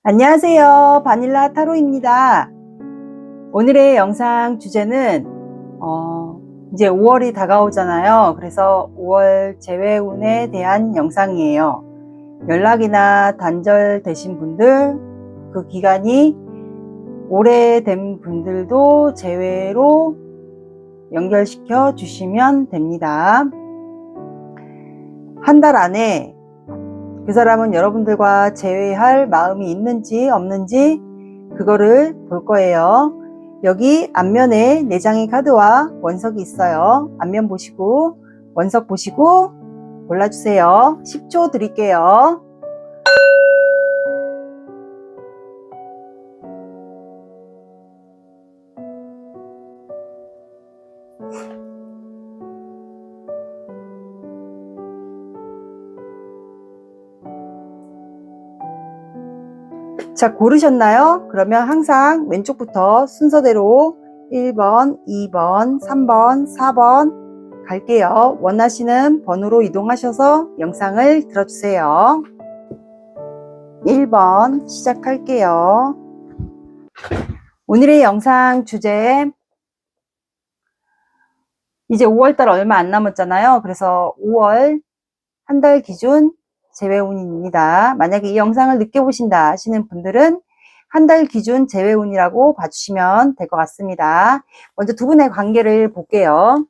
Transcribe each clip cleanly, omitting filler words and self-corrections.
안녕하세요. 바닐라 타로입니다. 오늘의 영상 주제는 이제 5월이 다가오잖아요. 그래서 5월 재회운에 대한 영상이에요. 연락이나 단절되신 분들, 그 기간이 오래된 분들도 재회로 연결시켜 주시면 됩니다. 한 달 안에 그 사람은 여러분들과 재회할 마음이 있는지 없는지 그거를 볼 거예요. 여기 앞면에 4장의 카드와 원석이 있어요. 앞면 보시고 원석 보시고 골라주세요. 10초 드릴게요. 자, 고르셨나요? 그러면 항상 왼쪽부터 순서대로 1번, 2번, 3번, 4번 갈게요. 원하시는 번호로 이동하셔서 영상을 들어주세요. 1번 시작할게요. 오늘의 영상 주제, 이제 5월달 얼마 안 남았잖아요. 그래서 5월 한 달 기준 재회운입니다. 만약에 이 영상을 늦게 보신다 하시는 분들은 한 달 기준 재회운이라고 봐주시면 될 것 같습니다. 먼저 두 분의 관계를 볼게요.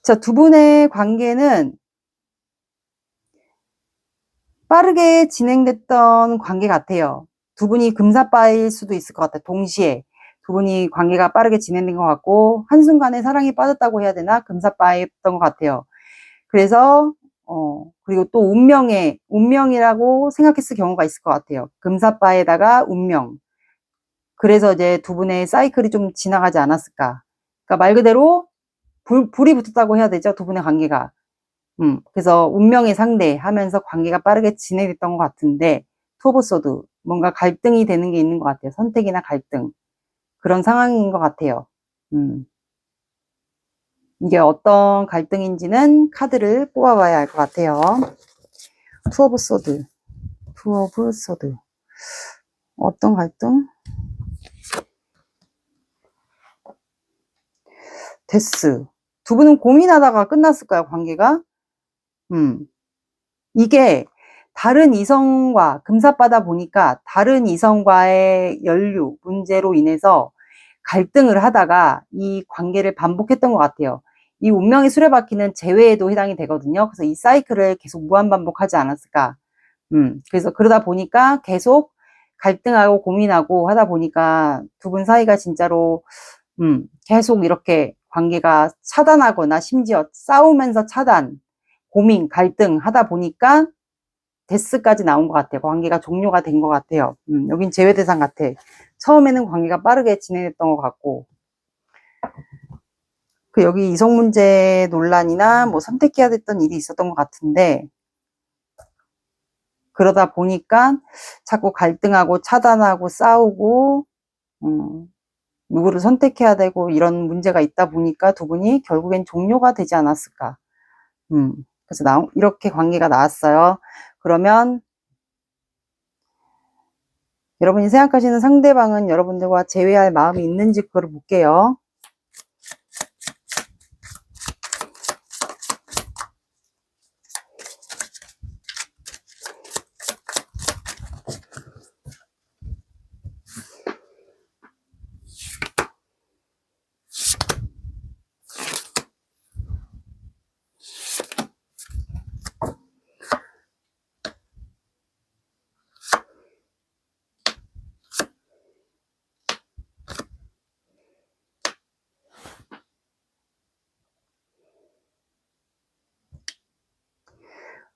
자, 두 분의 관계는 빠르게 진행됐던 관계 같아요. 두 분이 금사빠일 수도 있을 것 같아요. 동시에 두 분이 관계가 빠르게 진행된 것 같고 한순간에 사랑에 빠졌다고 해야 되나? 금사빠였던 것 같아요. 그래서 그리고 또 운명이라고 생각했을 경우가 있을 것 같아요. 금사빠에다가 운명. 그래서 이제 두 분의 사이클이 좀 지나가지 않았을까. 그러니까 말 그대로 불이 붙었다고 해야 되죠. 두 분의 관계가. 그래서 운명의 상대 하면서 관계가 빠르게 진행됐던 것 같은데, 투 오브 소드, 뭔가 갈등이 되는 게 있는 것 같아요. 선택이나 갈등. 그런 상황인 것 같아요. 이게 어떤 갈등인지는 카드를 뽑아봐야 알 것 같아요. 투 오브 소드. 투 오브 소드. 어떤 갈등? 데스. 두 분은 고민하다가 끝났을까요, 관계가? 이게 다른 이성과 금사빠다 보니까 다른 이성과의 연류, 문제로 인해서 갈등을 하다가 이 관계를 반복했던 것 같아요. 이 운명의 수레바퀴는 재회에도 해당이 되거든요. 그래서 이 사이클을 계속 무한반복하지 않았을까. 그래서 그러다 보니까 계속 갈등하고 고민하고 하다 보니까 두 분 사이가 진짜로 계속 이렇게 관계가 차단하거나 심지어 싸우면서 차단, 고민, 갈등 하다 보니까 데스까지 나온 것 같아요. 관계가 종료가 된 것 같아요. 여긴 제외 대상 같아. 처음에는 관계가 빠르게 진행했던 것 같고, 그 여기 이성 문제 논란이나 뭐 선택해야 됐던 일이 있었던 것 같은데, 그러다 보니까 자꾸 갈등하고 차단하고 싸우고, 누구를 선택해야 되고 이런 문제가 있다 보니까 두 분이 결국엔 종료가 되지 않았을까. 그래서 이렇게 관계가 나왔어요. 그러면 여러분이 생각하시는 상대방은 여러분들과 재회할 마음이 있는지 그거를 볼게요.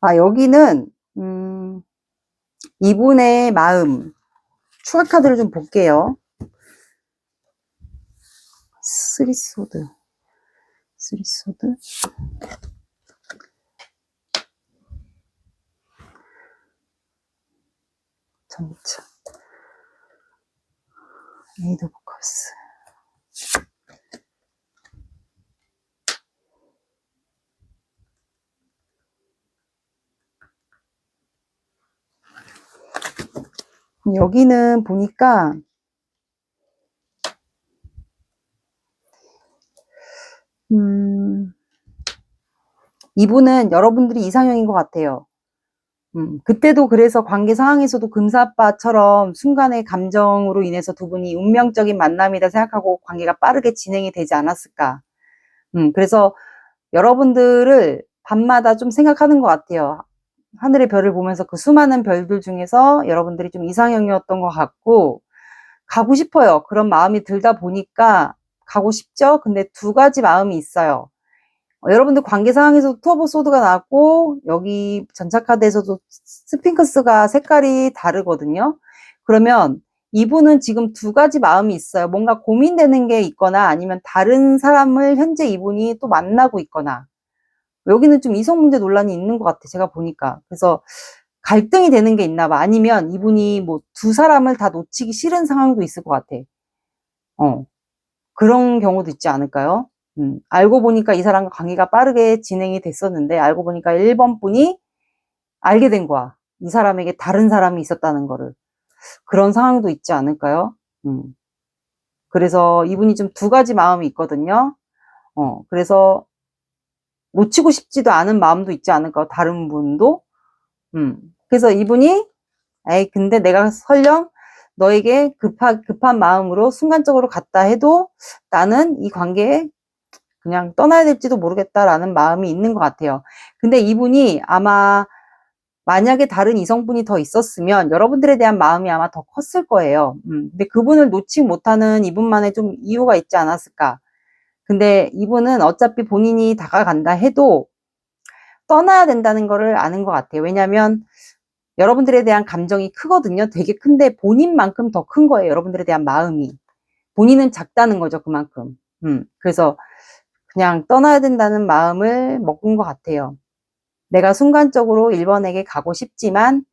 여기는 이분의 마음. 추가 카드를 좀 볼게요. 쓰리소드. 쓰리소드. 전차. 에이드 오브 컵스. 여기는 보니까 이분은 여러분들이 이상형인 것 같아요. 그때도 그래서 관계 상황에서도 금사빠처럼 순간의 감정으로 인해서 두 분이 운명적인 만남이다 생각하고 관계가 빠르게 진행이 되지 않았을까. 그래서 여러분들을 밤마다 좀 생각하는 것 같아요. 하늘의 별을 보면서 그 수많은 별들 중에서 여러분들이 좀 이상형이었던 것 같고, 가고 싶어요. 그런 마음이 들다 보니까 가고 싶죠? 근데 두 가지 마음이 있어요. 여러분들 관계 상황에서도 투 오브 소드가 나왔고, 여기 전차카드에서도 스핑크스가 색깔이 다르거든요. 그러면 이분은 지금 두 가지 마음이 있어요. 뭔가 고민되는 게 있거나 아니면 다른 사람을 현재 이분이 또 만나고 있거나, 여기는 좀 이성 문제 논란이 있는 것 같아, 제가 보니까. 그래서 갈등이 되는 게 있나 봐. 아니면 이분이 뭐 두 사람을 다 놓치기 싫은 상황도 있을 것 같아. 그런 경우도 있지 않을까요? 알고 보니까 이 사람과 관계가 빠르게 진행이 됐었는데, 알고 보니까 1번 분이 알게 된 거야. 이 사람에게 다른 사람이 있었다는 거를. 그런 상황도 있지 않을까요? 그래서 이분이 좀 두 가지 마음이 있거든요. 그래서 놓치고 싶지도 않은 마음도 있지 않을까, 다른 분도. 그래서 이분이, 에이, 근데 내가 설령 너에게 급한 마음으로 순간적으로 갔다 해도 나는 이 관계에 그냥 떠나야 될지도 모르겠다라는 마음이 있는 것 같아요. 근데 이분이 아마 만약에 다른 이성분이 더 있었으면 여러분들에 대한 마음이 아마 더 컸을 거예요. 근데 그분을 놓지 못하는 이분만의 좀 이유가 있지 않았을까. 근데 이분은 어차피 본인이 다가간다 해도 떠나야 된다는 거를 아는 것 같아요. 왜냐면 여러분들에 대한 감정이 크거든요. 되게 큰데 본인만큼 더 큰 거예요. 여러분들에 대한 마음이. 본인은 작다는 거죠. 그만큼. 그래서 그냥 떠나야 된다는 마음을 먹은 것 같아요. 내가 순간적으로 1번에게 가고 싶지만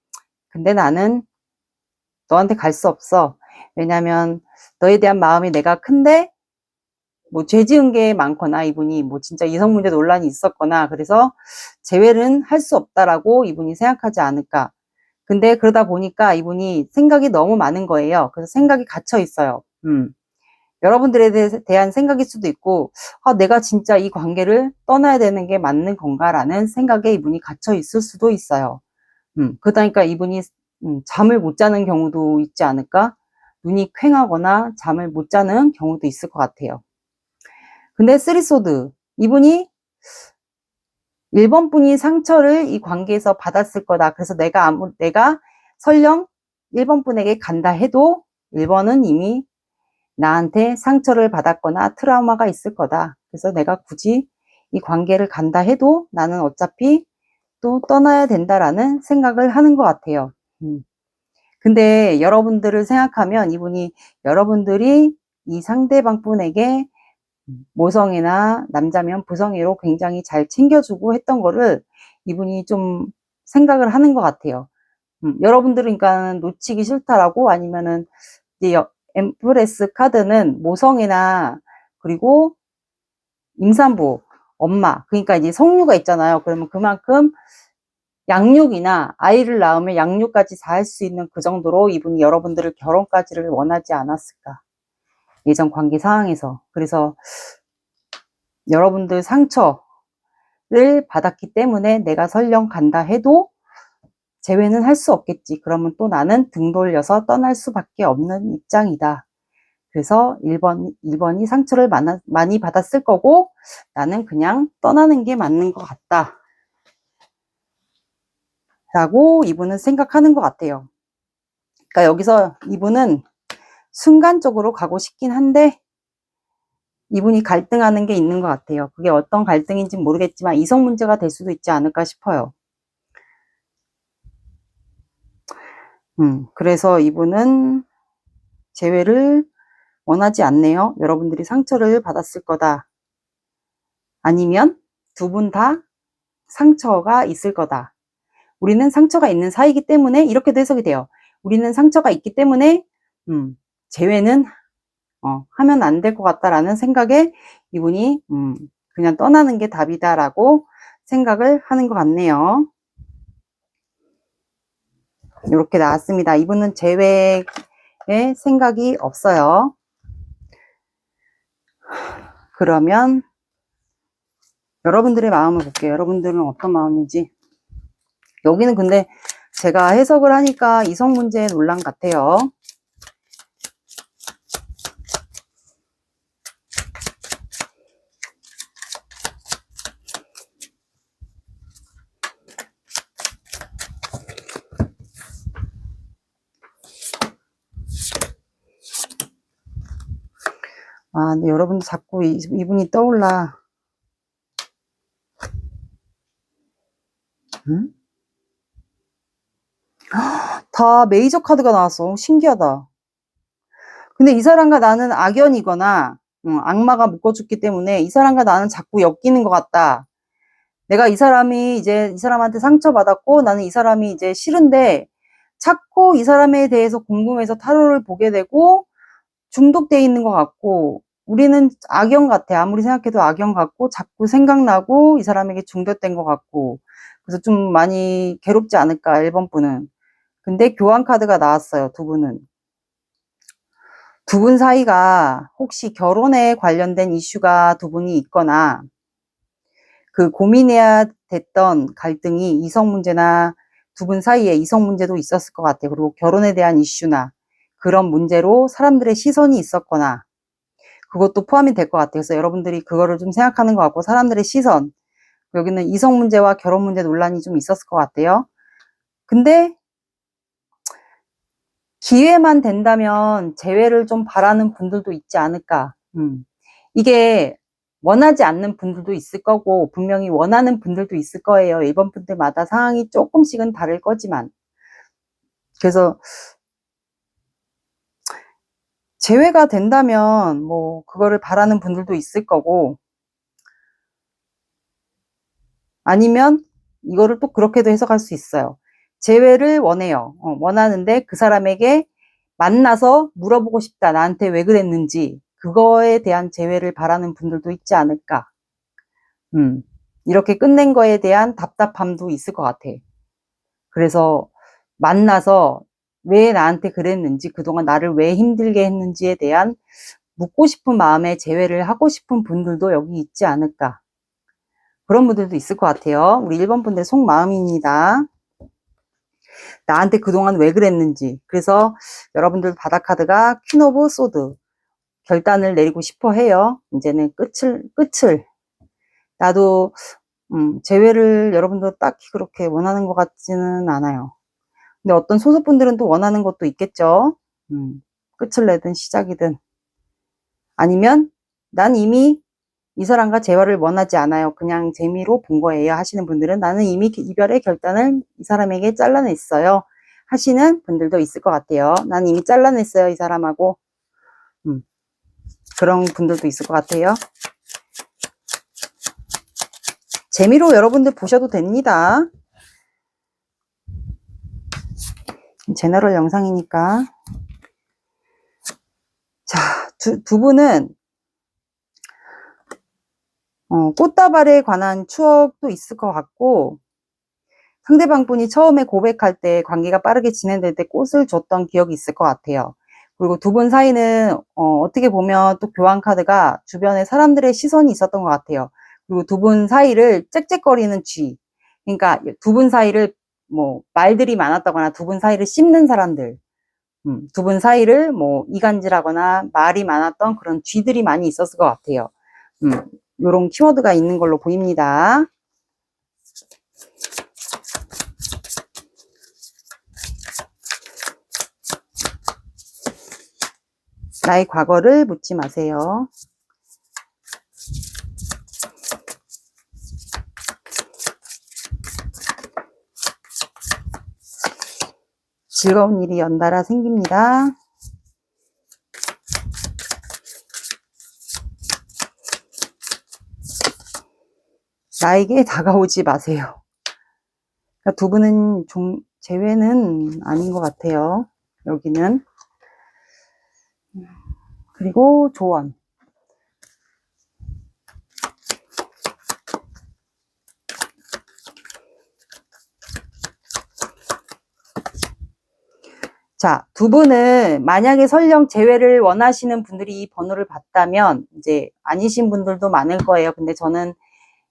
근데 나는 너한테 갈 수 없어. 왜냐면 너에 대한 마음이 내가 큰데 뭐 죄 지은 게 많거나 이분이 뭐 진짜 이성 문제 논란이 있었거나 그래서 재회는 할 수 없다라고 이분이 생각하지 않을까. 근데 그러다 보니까 이분이 생각이 너무 많은 거예요. 그래서 생각이 갇혀 있어요. 여러분들에 대한 생각일 수도 있고, 내가 진짜 이 관계를 떠나야 되는 게 맞는 건가라는 생각에 이분이 갇혀 있을 수도 있어요. 그러다니까 이분이 잠을 못 자는 경우도 있지 않을까? 눈이 퀭하거나 잠을 못 자는 경우도 있을 것 같아요. 근데 쓰리소드, 이분이 1번 분이 상처를 이 관계에서 받았을 거다. 그래서 내가 설령 1번 분에게 간다 해도 1번은 이미 나한테 상처를 받았거나 트라우마가 있을 거다. 그래서 내가 굳이 이 관계를 간다 해도 나는 어차피 또 떠나야 된다라는 생각을 하는 것 같아요. 근데 여러분들을 생각하면 이분이 여러분들이 이 상대방 분에게 모성애나 남자면 부성애로 굉장히 잘 챙겨주고 했던 거를 이분이 좀 생각을 하는 것 같아요. 여러분들은 그러니까 놓치기 싫다라고 아니면은 이제 엠프레스 카드는 모성애나 그리고 임산부, 엄마, 그러니까 이제 성류가 있잖아요. 그러면 그만큼 양육이나 아이를 낳으면 양육까지 다 할 수 있는 그 정도로 이분이 여러분들을 결혼까지를 원하지 않았을까. 예전 관계 상황에서. 그래서 여러분들 상처를 받았기 때문에 내가 설령 간다 해도 재회는 할 수 없겠지. 그러면 또 나는 등 돌려서 떠날 수밖에 없는 입장이다. 그래서 1번이 상처를 많이 받았을 거고 나는 그냥 떠나는 게 맞는 것 같다. 라고 이분은 생각하는 것 같아요. 그러니까 여기서 이분은 순간적으로 가고 싶긴 한데 이분이 갈등하는 게 있는 것 같아요. 그게 어떤 갈등인지 모르겠지만 이성 문제가 될 수도 있지 않을까 싶어요. 그래서 이분은 재회를 원하지 않네요. 여러분들이 상처를 받았을 거다. 아니면 두 분 다 상처가 있을 거다. 우리는 상처가 있는 사이이기 때문에 이렇게도 해석이 돼요. 우리는 상처가 있기 때문에 재회는 하면 안 될 것 같다라는 생각에 이분이 그냥 떠나는 게 답이다라고 생각을 하는 것 같네요. 이렇게 나왔습니다. 이분은 재회에 생각이 없어요. 그러면 여러분들의 마음을 볼게요. 여러분들은 어떤 마음인지. 여기는 근데 제가 해석을 하니까 이성 문제 논란 같아요. 근데 여러분들 자꾸 이분이 떠올라. 다 메이저 카드가 나왔어. 신기하다. 근데 이 사람과 나는 악연이거나 악마가 묶어줬기 때문에 이 사람과 나는 자꾸 엮이는 것 같다. 내가 이 사람한테 상처받았고 나는 이 사람이 이제 싫은데 자꾸 이 사람에 대해서 궁금해서 타로를 보게 되고 중독돼 있는 것 같고 우리는 악연 같아. 아무리 생각해도 악연 같고 자꾸 생각나고 이 사람에게 중독된 것 같고 그래서 좀 많이 괴롭지 않을까 1번 분은. 근데 교환 카드가 나왔어요. 두 분은. 두 분 사이가 혹시 결혼에 관련된 이슈가 두 분이 있거나 그 고민해야 됐던 갈등이 이성 문제나 두 분 사이에 이성 문제도 있었을 것 같아요. 그리고 결혼에 대한 이슈나 그런 문제로 사람들의 시선이 있었거나 그것도 포함이 될 것 같아요. 그래서 여러분들이 그거를 좀 생각하는 것 같고 사람들의 시선 여기는 이성 문제와 결혼 문제 논란이 좀 있었을 것 같아요. 근데 기회만 된다면 재회를 좀 바라는 분들도 있지 않을까. 이게 원하지 않는 분들도 있을 거고 분명히 원하는 분들도 있을 거예요. 1번 분들마다 상황이 조금씩은 다를 거지만 그래서 재회가 된다면 뭐 그거를 바라는 분들도 있을 거고 아니면 이거를 또 그렇게도 해석할 수 있어요. 재회를 원해요. 원하는데 그 사람에게 만나서 물어보고 싶다. 나한테 왜 그랬는지 그거에 대한 재회를 바라는 분들도 있지 않을까. 이렇게 끝낸 거에 대한 답답함도 있을 것 같아. 그래서 만나서 왜 나한테 그랬는지 그동안 나를 왜 힘들게 했는지에 대한 묻고 싶은 마음에 재회를 하고 싶은 분들도 여기 있지 않을까. 그런 분들도 있을 것 같아요. 우리 1번 분들의 속마음입니다. 나한테 그동안 왜 그랬는지. 그래서 여러분들 바닥카드가 퀸 오브 소드. 결단을 내리고 싶어 해요. 이제는 끝을. 나도, 재회를 여러분들 딱히 그렇게 원하는 것 같지는 않아요. 근데 어떤 소수분들은 또 원하는 것도 있겠죠. 끝을 내든 시작이든. 아니면 난 이미 이 사람과 재활을 원하지 않아요. 그냥 재미로 본 거예요. 하시는 분들은 나는 이미 이별의 결단을 이 사람에게 잘라냈어요. 하시는 분들도 있을 것 같아요. 난 이미 잘라냈어요. 이 사람하고. 그런 분들도 있을 것 같아요. 재미로 여러분들 보셔도 됩니다. 제너럴 영상이니까. 자, 두 분은 꽃다발에 관한 추억도 있을 것 같고 상대방 분이 처음에 고백할 때 관계가 빠르게 진행될 때 꽃을 줬던 기억이 있을 것 같아요. 그리고 두 분 사이는 어떻게 보면 또 교환 카드가 주변에 사람들의 시선이 있었던 것 같아요. 그리고 두 분 사이를 짹짹거리는 쥐. 그러니까 두 분 사이를 뭐 말들이 많았다거나 두 분 사이를 씹는 사람들. 두 분 사이를 뭐 이간질하거나 말이 많았던 그런 쥐들이 많이 있었을 것 같아요. 요런 키워드가 있는 걸로 보입니다. 나의 과거를 묻지 마세요. 즐거운 일이 연달아 생깁니다. 나에게 다가오지 마세요. 그러니까 두 분은 재회는 아닌 것 같아요. 여기는. 그리고 조언. 자, 두 분은 만약에 설령 재회를 원하시는 분들이 이 번호를 봤다면 이제 아니신 분들도 많을 거예요. 근데 저는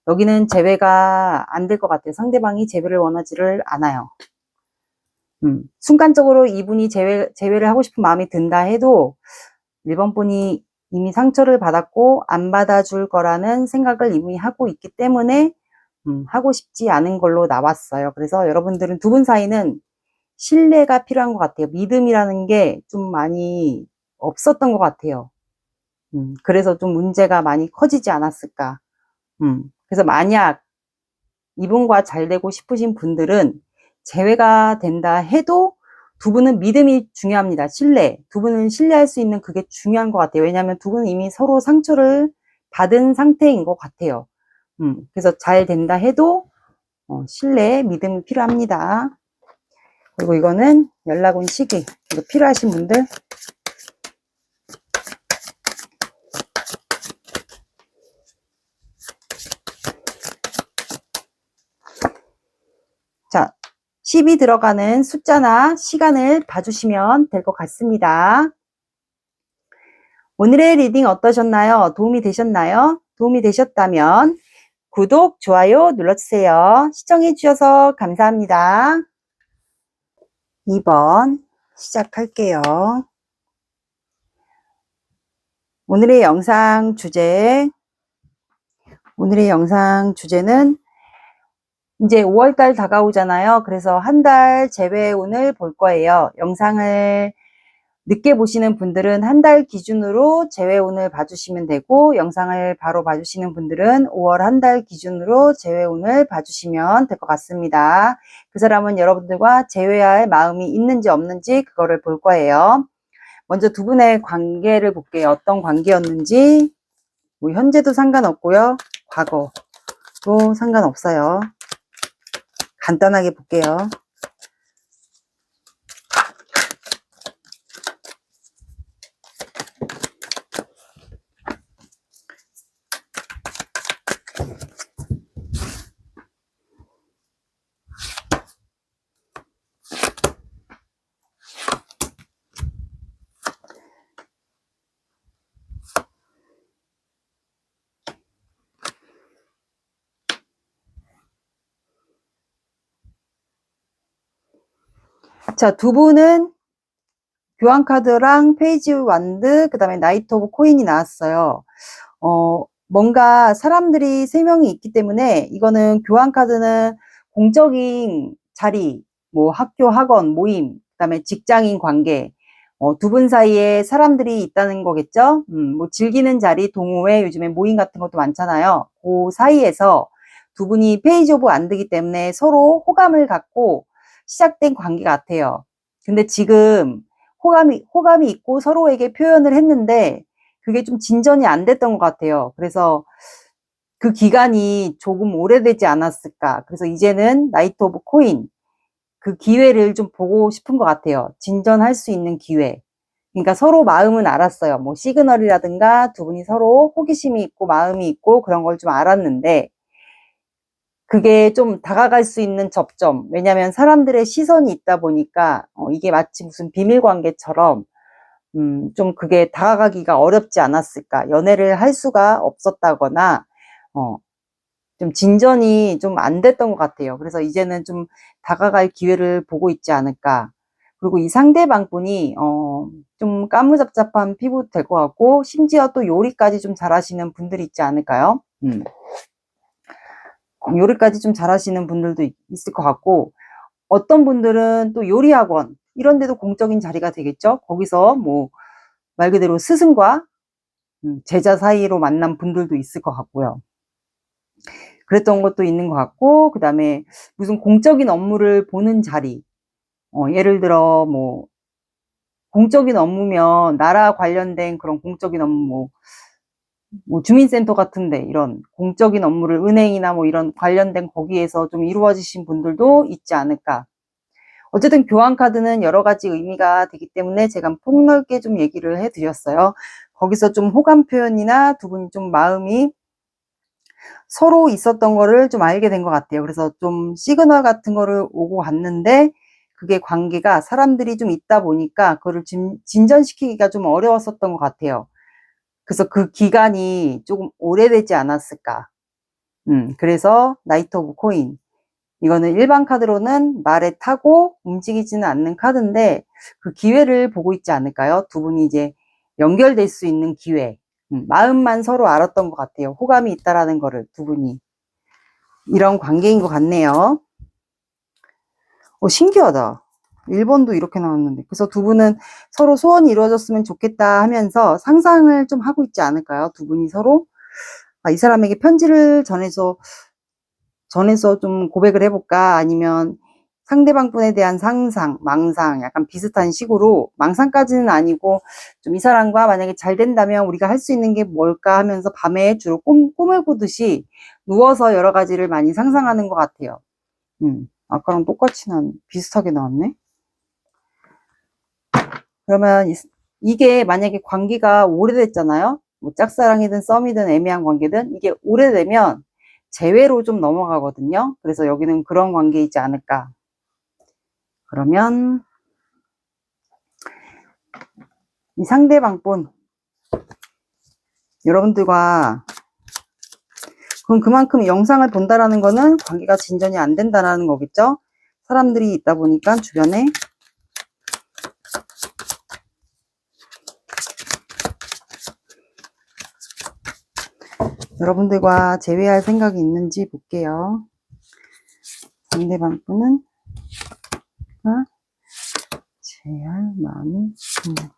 여기는 재회가 안 될 것 같아요. 상대방이 재회를 원하지를 않아요. 순간적으로 이분이 재회를 하고 싶은 마음이 든다 해도 1번 분이 이미 상처를 받았고 안 받아줄 거라는 생각을 이미 하고 있기 때문에 하고 싶지 않은 걸로 나왔어요. 그래서 여러분들은 두 분 사이는 신뢰가 필요한 것 같아요. 믿음이라는 게 좀 많이 없었던 것 같아요. 그래서 좀 문제가 많이 커지지 않았을까. 그래서 만약 이분과 잘 되고 싶으신 분들은 재회가 된다 해도 두 분은 믿음이 중요합니다. 신뢰. 두 분은 신뢰할 수 있는 그게 중요한 것 같아요. 왜냐하면 두 분은 이미 서로 상처를 받은 상태인 것 같아요. 그래서 잘 된다 해도 신뢰, 믿음이 필요합니다. 그리고 이거는 연락 온 시기. 이거 필요하신 분들. 자, 10이 들어가는 숫자나 시간을 봐주시면 될 것 같습니다. 오늘의 리딩 어떠셨나요? 도움이 되셨나요? 도움이 되셨다면 구독, 좋아요 눌러주세요. 시청해주셔서 감사합니다. 2번 시작할게요. 오늘의 영상 주제는 이제 5월달 다가오잖아요. 그래서 한 달 재회운을 볼 거예요. 영상을 늦게 보시는 분들은 한 달 기준으로 재회운을 봐주시면 되고, 영상을 바로 봐주시는 분들은 5월 한 달 기준으로 재회운을 봐주시면 될 것 같습니다. 그 사람은 여러분들과 재회할 마음이 있는지 없는지 그거를 볼 거예요. 먼저 두 분의 관계를 볼게요. 어떤 관계였는지. 뭐 현재도 상관없고요. 과거도 상관없어요. 간단하게 볼게요. 자, 두 분은 교환카드랑 페이지 완드, 그 다음에 나이트 오브 코인이 나왔어요. 뭔가 사람들이 3명이 있기 때문에 이거는 교환카드는 공적인 자리, 뭐 학교, 학원, 모임, 그 다음에 직장인 관계, 두 분 사이에 사람들이 있다는 거겠죠? 뭐 즐기는 자리, 동호회, 요즘에 모임 같은 것도 많잖아요. 그 사이에서 두 분이 페이지 오브 완드이기 때문에 서로 호감을 갖고 시작된 관계 같아요. 근데 지금 호감이 있고 서로에게 표현을 했는데 그게 좀 진전이 안 됐던 것 같아요. 그래서 그 기간이 조금 오래되지 않았을까. 그래서 이제는 나이트 오브 코인 그 기회를 좀 보고 싶은 것 같아요. 진전할 수 있는 기회. 그러니까 서로 마음은 알았어요. 뭐 시그널이라든가 두 분이 서로 호기심이 있고 마음이 있고 그런 걸 좀 알았는데 그게 좀 다가갈 수 있는 접점. 왜냐하면 사람들의 시선이 있다 보니까 이게 마치 무슨 비밀 관계처럼 좀 그게 다가가기가 어렵지 않았을까. 연애를 할 수가 없었다거나 좀 진전이 좀 안 됐던 것 같아요. 그래서 이제는 좀 다가갈 기회를 보고 있지 않을까. 그리고 이 상대방 분이 좀 까무잡잡한 피부 될 것 같고 심지어 또 요리까지 좀 잘하시는 분들이 있지 않을까요? 요리까지 좀 잘하시는 분들도 있을 것 같고 어떤 분들은 또 요리학원 이런 데도 공적인 자리가 되겠죠. 거기서 뭐 말 그대로 스승과 제자 사이로 만난 분들도 있을 것 같고요. 그랬던 것도 있는 것 같고 그 다음에 무슨 공적인 업무를 보는 자리 예를 들어, 뭐, 공적인 업무면, 나라 관련된 그런 공적인 업무, 뭐, 주민센터 같은데, 이런 공적인 업무를 은행이나 뭐 이런 관련된 거기에서 좀 이루어지신 분들도 있지 않을까. 어쨌든 교환카드는 여러 가지 의미가 되기 때문에 제가 폭넓게 좀 얘기를 해드렸어요. 거기서 좀 호감 표현이나 두 분이 좀 마음이 서로 있었던 거를 좀 알게 된 것 같아요. 그래서 좀 시그널 같은 거를 오고 갔는데 그게 관계가 사람들이 좀 있다 보니까 그거를 진전시키기가 좀 어려웠었던 것 같아요. 그래서 그 기간이 조금 오래되지 않았을까. 그래서 나이트 오브 코인. 이거는 일반 카드로는 말에 타고 움직이지는 않는 카드인데 그 기회를 보고 있지 않을까요? 두 분이 이제 연결될 수 있는 기회. 마음만 서로 알았던 것 같아요. 호감이 있다라는 거를 두 분이. 이런 관계인 것 같네요. 신기하다. 1번도 이렇게 나왔는데. 그래서 두 분은 서로 소원이 이루어졌으면 좋겠다 하면서 상상을 좀 하고 있지 않을까요? 두 분이 서로 이 사람에게 편지를 전해서 좀 고백을 해볼까? 아니면 상대방 분에 대한 상상, 망상, 약간 비슷한 식으로, 망상까지는 아니고, 좀 이 사람과 만약에 잘 된다면 우리가 할 수 있는 게 뭘까 하면서 밤에 주로 꿈을 꾸듯이 누워서 여러 가지를 많이 상상하는 것 같아요. 아까랑 똑같이 비슷하게 나왔네? 그러면 이게 만약에 관계가 오래됐잖아요? 뭐 짝사랑이든 썸이든 애매한 관계든 이게 오래되면 재회로 좀 넘어가거든요. 그래서 여기는 그런 관계이지 않을까. 그러면 이 상대방분 여러분들과 그럼 그만큼 영상을 본다라는 거는 관계가 진전이 안 된다라는 거겠죠. 사람들이 있다 보니까 주변에 여러분들과 재회할 생각이 있는지 볼게요. 상대방 분은 재회할 마음이 있는지.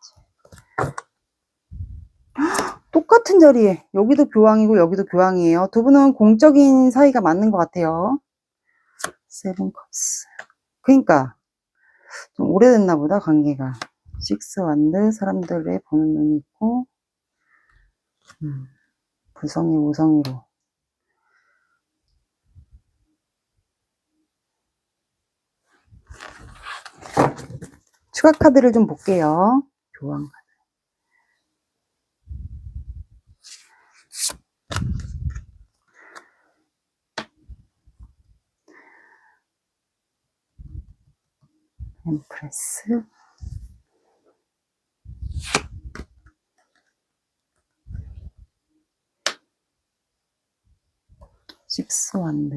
똑같은 자리에 여기도 교황이고 여기도 교황이에요. 두 분은 공적인 사이가 맞는 것 같아요. 세븐 컵스. 그러니까 좀 오래됐나 보다 관계가. 식스 완드 사람들의 보는 눈이 있고 불성이 우성이로. 추가 카드를 좀 볼게요. 교황 카드. 엠프레스. 식스 완드.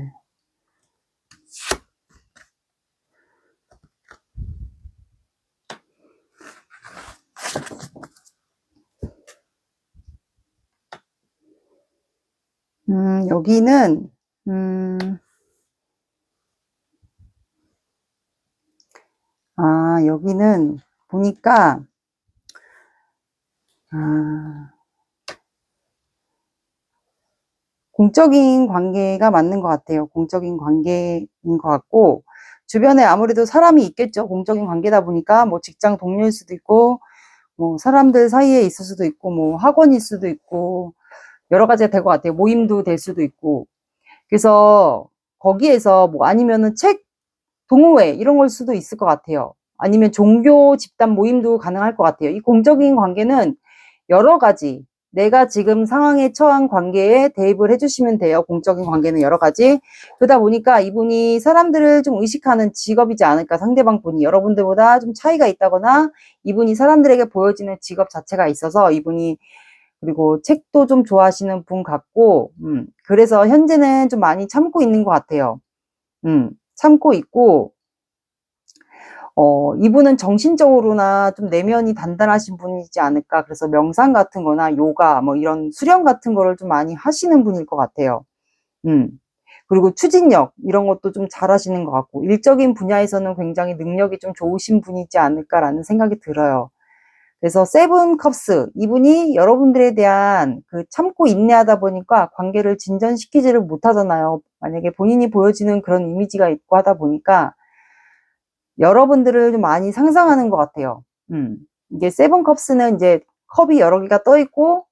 여기는 여기는 보니까 공적인 관계가 맞는 것 같아요. 공적인 관계인 것 같고 주변에 아무래도 사람이 있겠죠. 공적인 관계다 보니까 뭐 직장 동료일 수도 있고 뭐 사람들 사이에 있을 수도 있고 뭐 학원일 수도 있고 여러 가지가 될 것 같아요. 모임도 될 수도 있고. 그래서 거기에서 뭐 아니면은 책 동호회 이런 걸 수도 있을 것 같아요. 아니면 종교 집단 모임도 가능할 것 같아요. 이 공적인 관계는 여러 가지 내가 지금 상황에 처한 관계에 대입을 해주시면 돼요. 공적인 관계는 여러 가지. 그러다 보니까 이분이 사람들을 좀 의식하는 직업이지 않을까. 상대방 분이 여러분들보다 좀 차이가 있다거나 이분이 사람들에게 보여지는 직업 자체가 있어서 이분이 그리고 책도 좀 좋아하시는 분 같고 그래서 현재는 좀 많이 참고 있는 것 같아요. 참고 있고 이분은 정신적으로나 좀 내면이 단단하신 분이지 않을까. 그래서 명상 같은 거나 요가, 뭐 이런 수련 같은 거를 좀 많이 하시는 분일 것 같아요. 그리고 추진력, 이런 것도 좀 잘하시는 것 같고, 일적인 분야에서는 굉장히 능력이 좀 좋으신 분이지 않을까라는 생각이 들어요. 그래서 세븐 컵스, 이분이 여러분들에 대한 그 참고 인내하다 보니까 관계를 진전시키지를 못하잖아요. 만약에 본인이 보여지는 그런 이미지가 있고 하다 보니까 여러분들을 좀 많이 상상하는 것 같아요. 이게 세븐컵스는 이제 컵이 여러 개가 떠 있고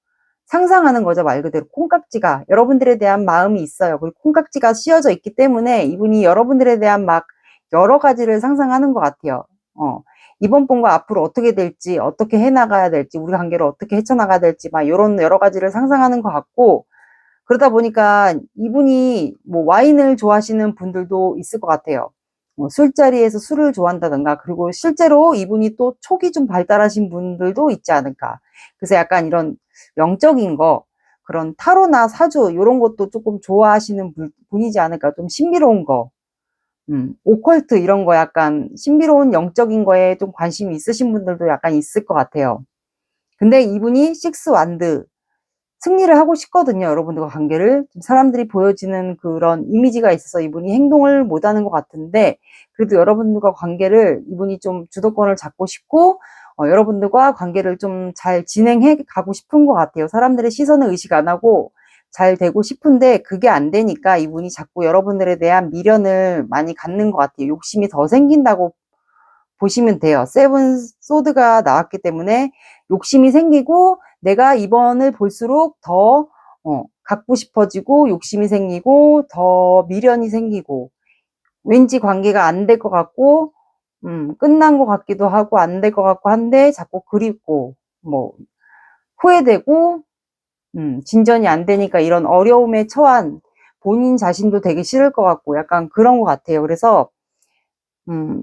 상상하는 거죠. 말 그대로 콩깍지가 여러분들에 대한 마음이 있어요. 그리고 콩깍지가 씌워져 있기 때문에 이분이 여러분들에 대한 막 여러 가지를 상상하는 것 같아요. 이번 분과 앞으로 어떻게 될지, 어떻게 해나가야 될지, 우리 관계를 어떻게 헤쳐나가야 될지 막 이런 여러 가지를 상상하는 것 같고, 그러다 보니까 이분이 뭐 와인을 좋아하시는 분들도 있을 것 같아요. 술자리에서 술을 좋아한다든가, 그리고 실제로 이분이 또 촉이 좀 발달하신 분들도 있지 않을까. 그래서 약간 이런 영적인 거, 그런 타로나 사주 이런 것도 조금 좋아하시는 분이지 않을까. 좀 신비로운 거, 오컬트 이런 거, 약간 신비로운 영적인 거에 좀 관심이 있으신 분들도 약간 있을 것 같아요. 근데 이분이 식스 완드, 승리를 하고 싶거든요. 여러분들과 관계를. 사람들이 보여지는 그런 이미지가 있어서 이분이 행동을 못하는 것 같은데, 그래도 여러분들과 관계를 이분이 좀 주도권을 잡고 싶고, 여러분들과 관계를 좀 잘 진행해 가고 싶은 것 같아요. 사람들의 시선을 의식 안 하고 잘 되고 싶은데 그게 안 되니까 이분이 자꾸 여러분들에 대한 미련을 많이 갖는 것 같아요. 욕심이 더 생긴다고 보시면 돼요. 세븐 소드가 나왔기 때문에 욕심이 생기고, 내가 이번을 볼수록 더 갖고 싶어지고, 욕심이 생기고, 더 미련이 생기고, 왠지 관계가 안 될 것 같고, 끝난 것 같기도 하고 안 될 것 같고 한데 자꾸 그립고, 뭐 후회되고, 진전이 안 되니까 이런 어려움에 처한 본인 자신도 되게 싫을 것 같고 약간 그런 것 같아요. 그래서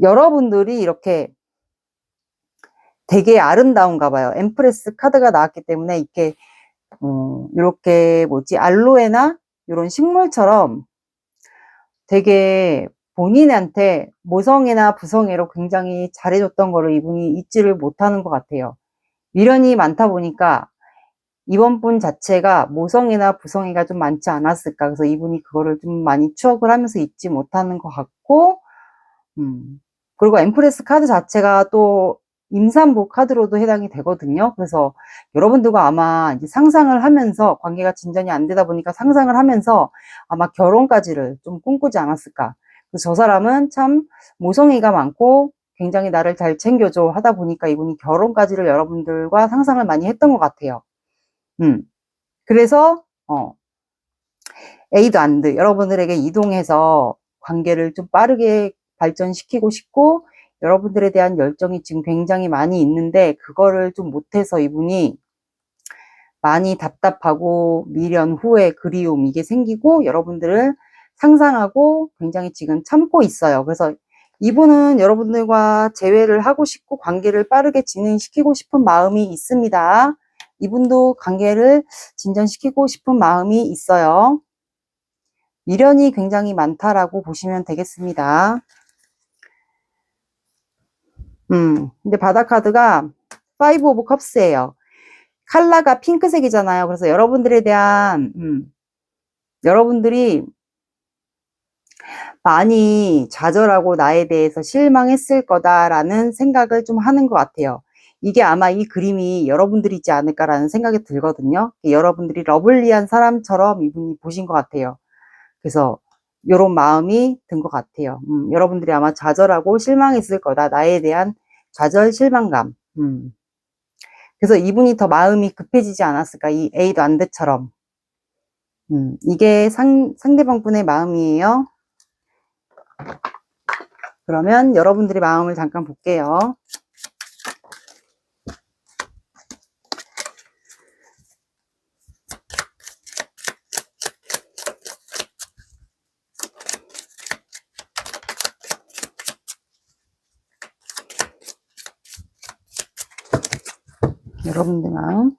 여러분들이 이렇게 되게 아름다운가 봐요. 엠프레스 카드가 나왔기 때문에 이렇게 이렇게 뭐지, 알로에나 이런 식물처럼 되게 본인한테 모성애나 부성애로 굉장히 잘해줬던 거를 이분이 잊지를 못하는 것 같아요. 미련이 많다 보니까 이번 분 자체가 모성애나 부성애가 좀 많지 않았을까. 그래서 이분이 그거를 좀 많이 추억을 하면서 잊지 못하는 것 같고, 그리고 엠프레스 카드 자체가 또 임산부 카드로도 해당이 되거든요. 그래서 여러분들과 아마 이제 상상을 하면서, 관계가 진전이 안 되다 보니까 상상을 하면서 아마 결혼까지를 좀 꿈꾸지 않았을까. 그래서 저 사람은 참 모성애가 많고 굉장히 나를 잘 챙겨줘 하다 보니까 이분이 결혼까지를 여러분들과 상상을 많이 했던 것 같아요. 그래서 에이드 안드, 여러분들에게 이동해서 관계를 좀 빠르게 발전시키고 싶고, 여러분들에 대한 열정이 지금 굉장히 많이 있는데 그거를 좀 못해서 이분이 많이 답답하고 미련, 후회, 그리움 이게 생기고 여러분들을 상상하고 굉장히 지금 참고 있어요. 그래서 이분은 여러분들과 재회를 하고 싶고 관계를 빠르게 진행시키고 싶은 마음이 있습니다. 이분도 관계를 진전시키고 싶은 마음이 있어요. 미련이 굉장히 많다라고 보시면 되겠습니다. 근데 바다 카드가 파이브 오브 컵스예요. 컬러가 핑크색이잖아요. 그래서 여러분들에 대한 여러분들이 많이 좌절하고 나에 대해서 실망했을 거다라는 생각을 좀 하는 것 같아요. 이게 아마 이 그림이 여러분들이지 않을까라는 생각이 들거든요. 여러분들이 러블리한 사람처럼 이분이 보신 것 같아요. 그래서 이런 마음이 든 것 같아요. 여러분들이 아마 좌절하고 실망했을 거다. 나에 대한 좌절, 실망감. 그래서 이분이 더 마음이 급해지지 않았을까. 이 에이드 안드처럼. 이게 상대방 분의 마음이에요. 그러면 여러분들의 마음을 잠깐 볼게요. 여러분들 마음.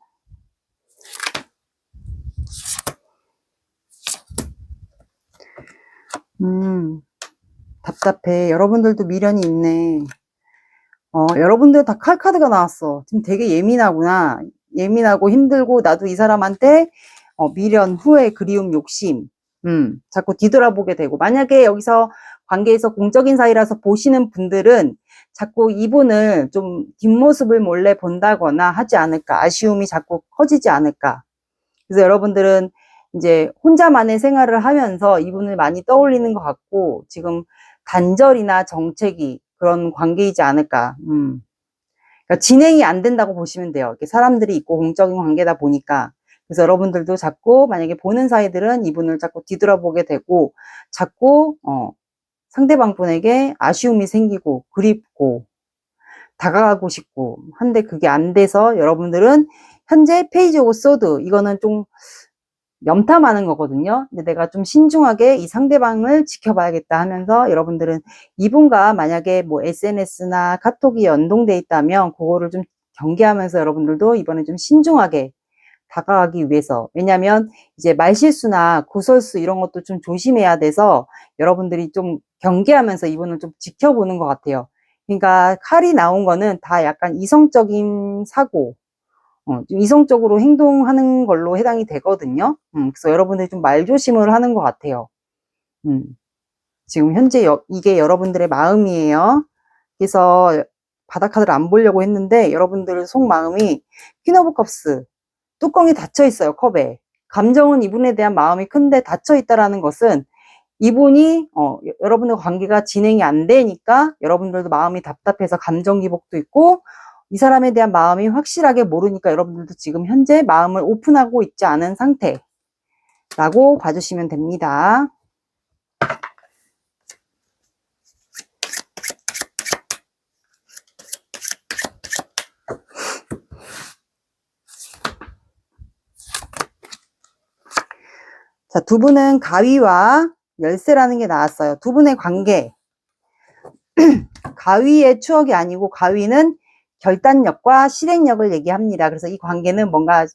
답답해. 여러분들도 미련이 있네. 여러분들 다 칼카드가 나왔어. 지금 되게 예민하구나. 예민하고 힘들고, 나도 이 사람한테 미련, 후회, 그리움, 욕심, 자꾸 뒤돌아보게 되고, 만약에 여기서 관계에서 공적인 사이라서 보시는 분들은 자꾸 이분을 좀 뒷모습을 몰래 본다거나 하지 않을까, 아쉬움이 자꾸 커지지 않을까. 그래서 여러분들은 이제 혼자만의 생활을 하면서 이분을 많이 떠올리는 것 같고, 지금 단절이나 정체기, 그런 관계이지 않을까. 그러니까 진행이 안 된다고 보시면 돼요. 이렇게 사람들이 있고 공적인 관계다 보니까. 그래서 여러분들도 자꾸 만약에 보는 사이들은 이분을 자꾸 뒤돌아보게 되고 자꾸 상대방 분에게 아쉬움이 생기고 그립고 다가가고 싶고 한데 그게 안 돼서 여러분들은 현재 페이지 오브 소드 이거는 좀 염탐하는 거거든요. 근데 내가 좀 신중하게 이 상대방을 지켜봐야겠다 하면서 여러분들은 이분과 만약에 뭐 SNS나 카톡이 연동돼 있다면 그거를 좀 경계하면서 여러분들도 이번에 좀 신중하게 다가가기 위해서. 왜냐면 이제 말실수나 구설수 이런 것도 좀 조심해야 돼서 여러분들이 좀 경계하면서 이분을 좀 지켜보는 것 같아요. 그러니까 칼이 나온 거는 다 약간 이성적인 사고, 좀 이성적으로 행동하는 걸로 해당이 되거든요. 그래서 여러분들이 좀 말조심을 하는 것 같아요. 지금 현재 이게 여러분들의 마음이에요. 그래서 바닥카드를 안 보려고 했는데 여러분들 속마음이 퀸 오브 컵스 뚜껑이 닫혀 있어요. 컵에. 감정은 이분에 대한 마음이 큰데 닫혀 있다라는 것은 이분이 여러분의 관계가 진행이 안 되니까 여러분들도 마음이 답답해서 감정 기복도 있고 이 사람에 대한 마음이 확실하게 모르니까 여러분들도 지금 현재 마음을 오픈하고 있지 않은 상태라고 봐주시면 됩니다. 자, 두 분은 가위와 열쇠라는 게 나왔어요. 두 분의 관계. 가위의 추억이 아니고 가위는 결단력과 실행력을 얘기합니다. 그래서 이 관계는 뭔가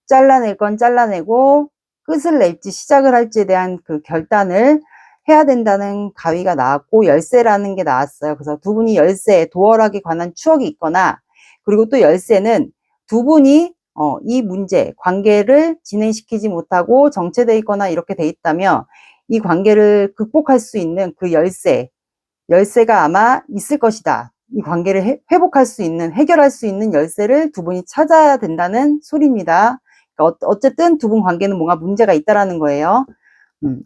잘라낼 건 잘라내고 끝을 낼지 시작을 할지에 대한 그 결단을 해야 된다는 가위가 나왔고 열쇠라는 게 나왔어요. 그래서 두 분이 열쇠, 도어락에 관한 추억이 있거나 그리고 또 열쇠는 두 분이 이 문제, 관계를 진행시키지 못하고 정체되어 있거나 이렇게 돼 있다면 이 관계를 극복할 수 있는 그 열쇠가 아마 있을 것이다. 이 관계를 회복할 수 있는, 해결할 수 있는 열쇠를 두 분이 찾아야 된다는 소리입니다. 그러니까 어쨌든 두 분 관계는 뭔가 문제가 있다라는 거예요.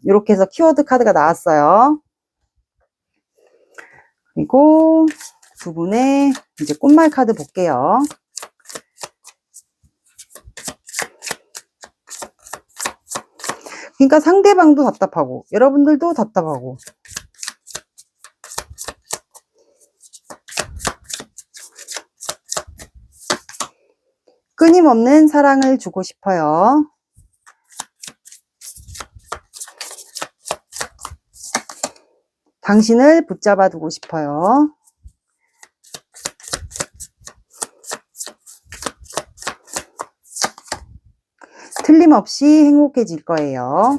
이렇게 해서 키워드 카드가 나왔어요. 그리고 두 분의 이제 꽃말 카드 볼게요. 그러니까 상대방도 답답하고 여러분들도 답답하고 끊임없는 사랑을 주고 싶어요. 당신을 붙잡아 두고 싶어요. 틀림없이 행복해질 거예요.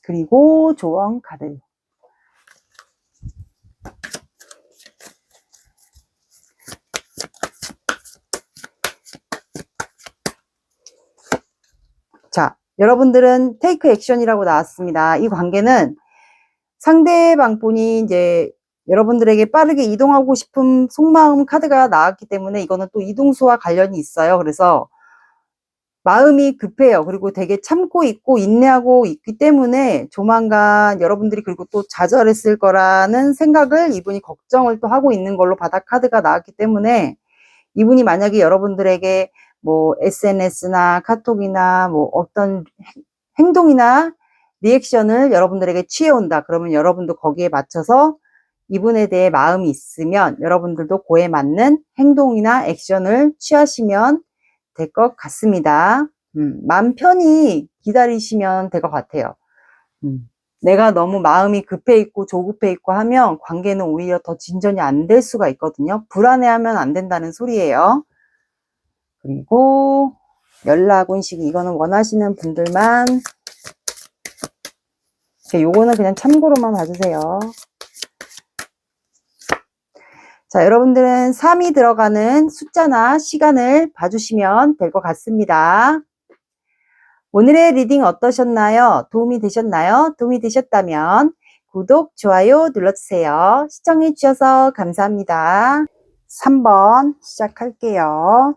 그리고 조언 카드. 자, 여러분들은 테이크 액션이라고 나왔습니다. 이 관계는 상대방 분이 이제 여러분들에게 빠르게 이동하고 싶은 속마음 카드가 나왔기 때문에 이거는 또 이동수와 관련이 있어요. 그래서 마음이 급해요. 그리고 되게 참고 있고 인내하고 있기 때문에 조만간 여러분들이 그리고 또 좌절했을 거라는 생각을 이분이 걱정을 또 하고 있는 걸로 바닥 카드가 나왔기 때문에 이분이 만약에 여러분들에게 뭐 SNS나 카톡이나 뭐 어떤 행동이나 리액션을 여러분들에게 취해온다. 그러면 여러분도 거기에 맞춰서 이분에 대해 마음이 있으면 여러분들도 그에 맞는 행동이나 액션을 취하시면 될 것 같습니다. 마음 편히 기다리시면 될 것 같아요. 내가 너무 마음이 급해 있고 조급해 있고 하면 관계는 오히려 더 진전이 안 될 수가 있거든요. 불안해하면 안 된다는 소리예요. 그리고 연락 운식 이거는 원하시는 분들만 요거는 그냥 참고로만 봐주세요. 자, 여러분들은 3이 들어가는 숫자나 시간을 봐주시면 될 것 같습니다. 오늘의 리딩 어떠셨나요? 도움이 되셨나요? 도움이 되셨다면 구독, 좋아요 눌러주세요. 시청해 주셔서 감사합니다. 3번 시작할게요.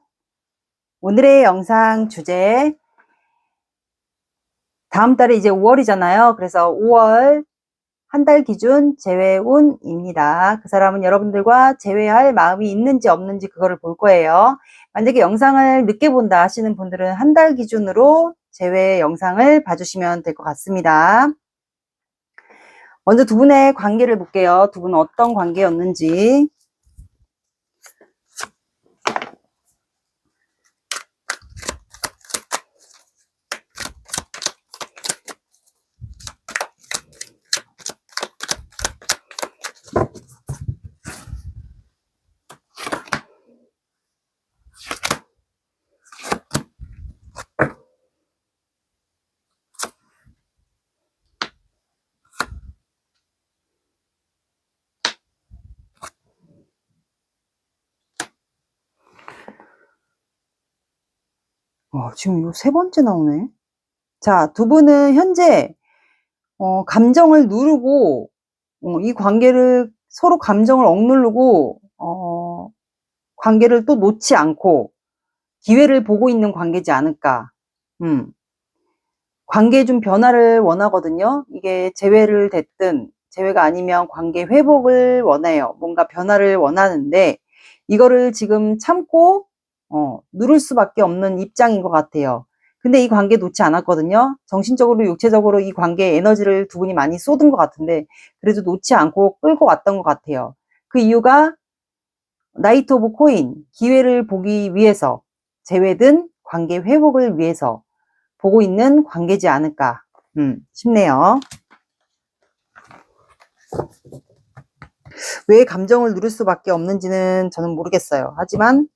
오늘의 영상 주제 다음 달에 이제 5월이잖아요. 그래서 5월 한 달 기준 재회운입니다. 그 사람은 여러분들과 재회할 마음이 있는지 없는지 그거를 볼 거예요. 만약에 영상을 늦게 본다 하시는 분들은 한 달 기준으로 재회 영상을 봐주시면 될 것 같습니다. 먼저 두 분의 관계를 볼게요. 두 분은 어떤 관계였는지. 지금 이거 세 번째 나오네. 자, 두 분은 현재 감정을 누르고 이 관계를 서로 감정을 억누르고 관계를 또 놓지 않고 기회를 보고 있는 관계지 않을까. 관계에 좀 변화를 원하거든요. 이게 재회를 됐든 재회가 아니면 관계 회복을 원해요. 뭔가 변화를 원하는데 이거를 지금 참고 누를 수밖에 없는 입장인 것 같아요. 근데 이 관계 놓지 않았거든요. 정신적으로 육체적으로 이 관계에 에너지를 두 분이 많이 쏟은 것 같은데 그래도 놓지 않고 끌고 왔던 것 같아요. 그 이유가 나이트 오브 코인, 기회를 보기 위해서, 재회든 관계 회복을 위해서 보고 있는 관계지 않을까 싶네요. 왜 감정을 누를 수밖에 없는지는 저는 모르겠어요. 하지만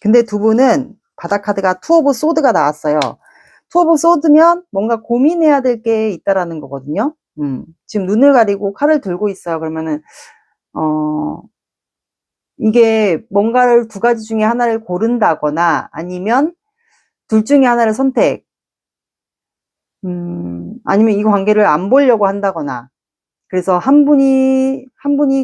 근데 두 분은 바닥 카드가 투 오브 소드가 나왔어요. 투 오브 소드면 뭔가 고민해야 될 게 있다라는 거거든요. 지금 눈을 가리고 칼을 들고 있어요. 그러면은 이게 뭔가를 두 가지 중에 하나를 고른다거나 아니면 둘 중에 하나를 선택 아니면 이 관계를 안 보려고 한다거나 그래서 한 분이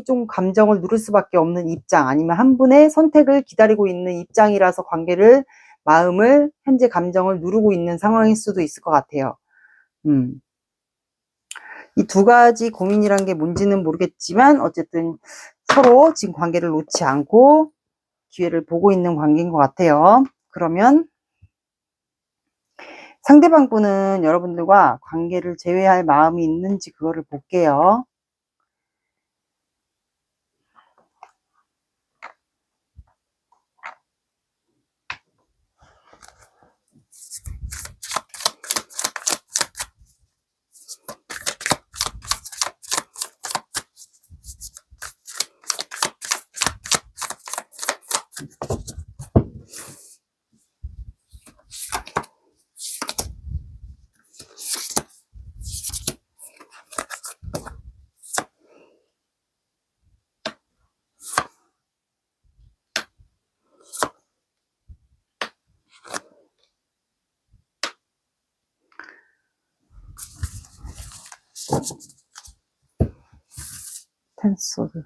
좀 감정을 누를 수밖에 없는 입장 아니면 한 분의 선택을 기다리고 있는 입장이라서 관계를 마음을 현재 감정을 누르고 있는 상황일 수도 있을 것 같아요. 이 두 가지 고민이란 게 뭔지는 모르겠지만 어쨌든 서로 지금 관계를 놓지 않고 기회를 보고 있는 관계인 것 같아요. 그러면 상대방 분은 여러분들과 관계를 재회할 마음이 있는지 그거를 볼게요. 텐소드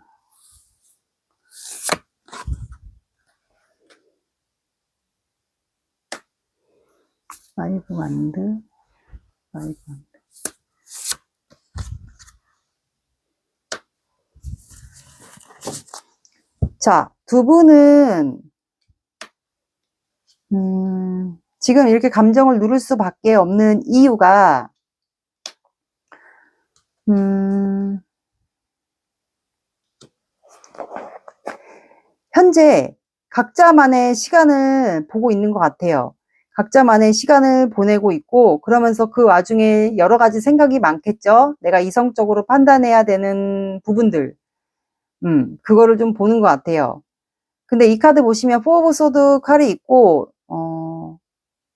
파이브 만드 자, 두 분은 지금 이렇게 감정을 누를 수밖에 없는 이유가 현재 각자만의 시간을 보고 있는 것 같아요. 각자만의 시간을 보내고 있고 그러면서 그 와중에 여러 가지 생각이 많겠죠. 내가 이성적으로 판단해야 되는 부분들 그거를 좀 보는 것 같아요. 근데 이 카드 보시면 포 오브 소드 칼이 있고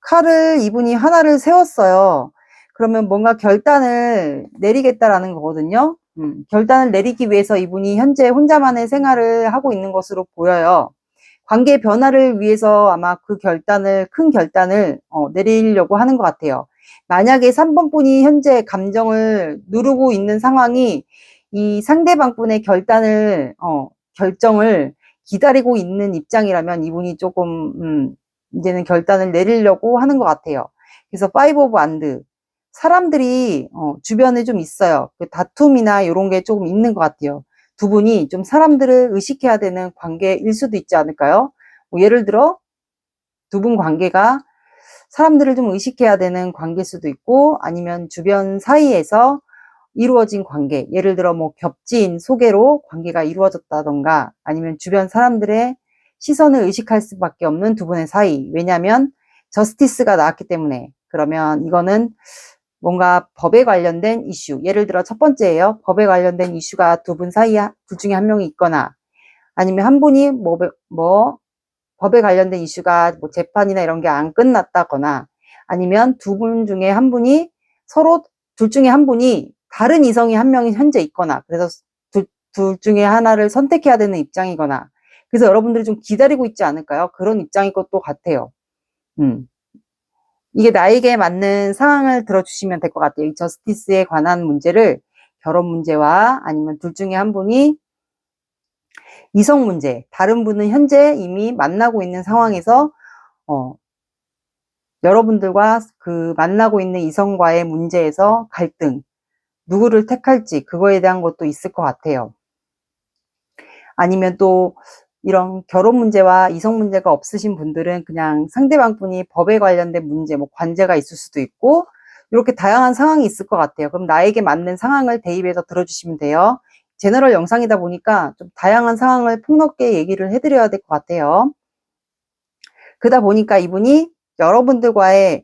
칼을 이분이 하나를 세웠어요. 그러면 뭔가 결단을 내리겠다라는 거거든요. 결단을 내리기 위해서 이분이 현재 혼자만의 생활을 하고 있는 것으로 보여요. 관계 변화를 위해서 아마 그 결단을, 큰 결단을 내리려고 하는 것 같아요. 만약에 3번 분이 현재 감정을 누르고 있는 상황이 이 상대방 분의 결정을 기다리고 있는 입장이라면 이분이 조금, 이제는 결단을 내리려고 하는 것 같아요. 그래서 5 오브 안드. 사람들이 주변에 좀 있어요. 그 다툼이나 이런 게 조금 있는 것 같아요. 두 분이 좀 사람들을 의식해야 되는 관계일 수도 있지 않을까요? 뭐 예를 들어 두 분 관계가 사람들을 좀 의식해야 되는 관계일 수도 있고, 아니면 주변 사이에서 이루어진 관계, 예를 들어 뭐 겹친 소개로 관계가 이루어졌다던가, 아니면 주변 사람들의 시선을 의식할 수밖에 없는 두 분의 사이. 왜냐하면 저스티스가 나왔기 때문에. 그러면 이거는 뭔가 법에 관련된 이슈, 예를 들어 첫 번째예요. 법에 관련된 이슈가 두 분 사이에 둘 중에 한 명이 있거나, 아니면 한 분이 법에 관련된 이슈가 뭐 재판이나 이런 게 안 끝났다거나, 아니면 두 분 중에 한 분이 서로, 둘 중에 한 분이 다른 이성이 한 명이 현재 있거나, 그래서 둘 중에 하나를 선택해야 되는 입장이거나, 그래서 여러분들이 좀 기다리고 있지 않을까요? 그런 입장일 것도 같아요. 이게 나에게 맞는 상황을 들어주시면 될 것 같아요. 이 저스티스에 관한 문제를, 결혼 문제와 아니면 둘 중에 한 분이 이성 문제, 다른 분은 현재 이미 만나고 있는 상황에서 여러분들과 그 만나고 있는 이성과의 문제에서 갈등, 누구를 택할지 그거에 대한 것도 있을 것 같아요. 아니면 또 이런 결혼 문제와 이성 문제가 없으신 분들은 그냥 상대방 분이 법에 관련된 문제, 뭐 관제가 있을 수도 있고, 이렇게 다양한 상황이 있을 것 같아요. 그럼 나에게 맞는 상황을 대입해서 들어주시면 돼요. 제너럴 영상이다 보니까 좀 다양한 상황을 폭넓게 얘기를 해드려야 될 것 같아요. 그러다 보니까 이분이 여러분들과의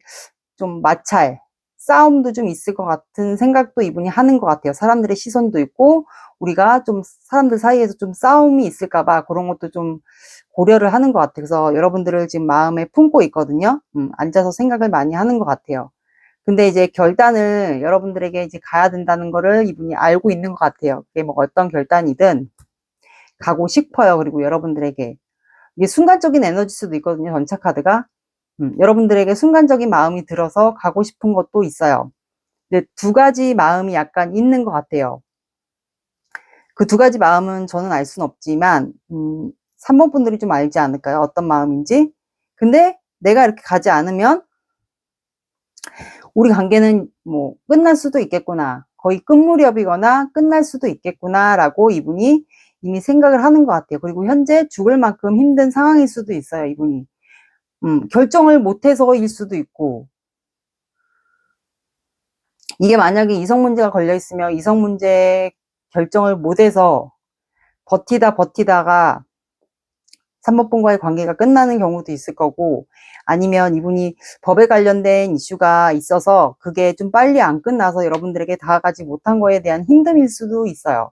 좀 마찰, 싸움도 좀 있을 것 같은 생각도 이분이 하는 것 같아요. 사람들의 시선도 있고, 우리가 좀 사람들 사이에서 좀 싸움이 있을까봐 그런 것도 좀 고려를 하는 것 같아요. 그래서 여러분들을 지금 마음에 품고 있거든요. 앉아서 생각을 많이 하는 것 같아요. 근데 이제 결단을 여러분들에게 이제 가야 된다는 거를 이분이 알고 있는 것 같아요. 그게 뭐 어떤 결단이든 가고 싶어요. 그리고 여러분들에게. 이게 순간적인 에너지일 수도 있거든요. 전차 카드가. 여러분들에게 순간적인 마음이 들어서 가고 싶은 것도 있어요. 근데 두 가지 마음이 약간 있는 것 같아요. 그 두 가지 마음은 저는 알 수는 없지만 3번 분들이 좀 알지 않을까요? 어떤 마음인지. 근데 내가 이렇게 가지 않으면 우리 관계는 뭐 끝날 수도 있겠구나. 거의 끝무렵이거나 끝날 수도 있겠구나 라고 이분이 이미 생각을 하는 것 같아요. 그리고 현재 죽을 만큼 힘든 상황일 수도 있어요. 이분이. 결정을 못해서일 수도 있고, 이게 만약에 이성 문제가 걸려 있으면 이성 문제 결정을 못해서 버티다가 3번 분과의 관계가 끝나는 경우도 있을 거고, 아니면 이분이 법에 관련된 이슈가 있어서 그게 좀 빨리 안 끝나서 여러분들에게 다가가지 못한 거에 대한 힘듦일 수도 있어요.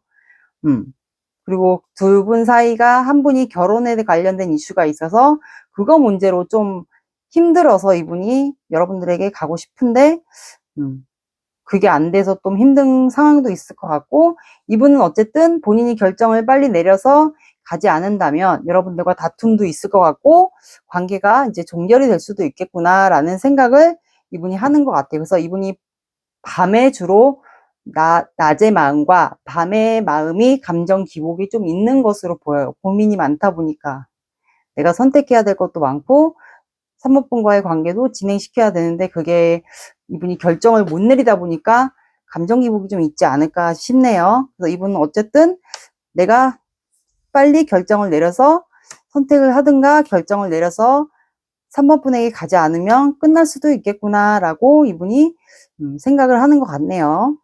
그리고 두 분 사이가 한 분이 결혼에 관련된 이슈가 있어서 그거 문제로 좀 힘들어서 이분이 여러분들에게 가고 싶은데 그게 안 돼서 좀 힘든 상황도 있을 것 같고, 이분은 어쨌든 본인이 결정을 빨리 내려서 가지 않는다면 여러분들과 다툼도 있을 것 같고, 관계가 이제 종결이 될 수도 있겠구나라는 생각을 이분이 하는 것 같아요. 그래서 이분이 밤에 주로 낮의 마음과 밤의 마음이 감정 기복이 좀 있는 것으로 보여요. 고민이 많다 보니까. 내가 선택해야 될 것도 많고, 산모분과의 관계도 진행시켜야 되는데 그게 이분이 결정을 못 내리다 보니까 감정 기복이 좀 있지 않을까 싶네요. 그래서 이분은 어쨌든 내가 빨리 결정을 내려서 선택을 하든가 결정을 내려서 3번 분에게 가지 않으면 끝날 수도 있겠구나 라고 이분이 생각을 하는 것 같네요.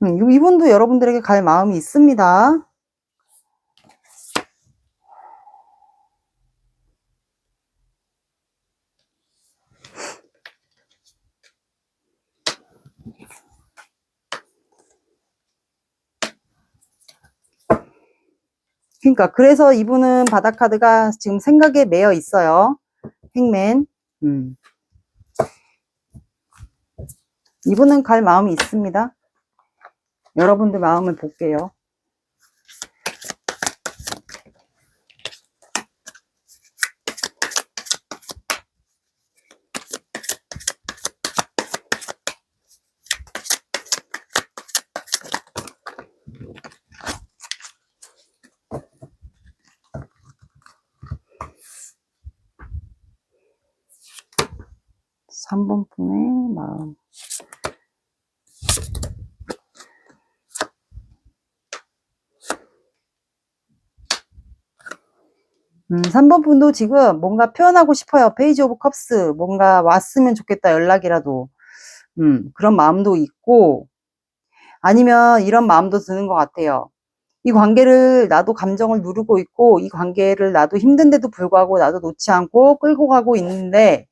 이분도 여러분들에게 갈 마음이 있습니다. 그러니까 그래서 이분은 바닥 카드가 지금 생각에 매여 있어요. 행맨. 이분은 갈 마음이 있습니다. 여러분들 마음을 볼게요. 3번 분의 마음. 3번 분도 지금 뭔가 표현하고 싶어요. 페이지 오브 컵스. 뭔가 왔으면 좋겠다, 연락이라도. 그런 마음도 있고, 아니면 이런 마음도 드는 것 같아요. 이 관계를 나도 감정을 누르고 있고, 이 관계를 나도 힘든데도 불구하고 나도 놓지 않고 끌고 가고 있는데,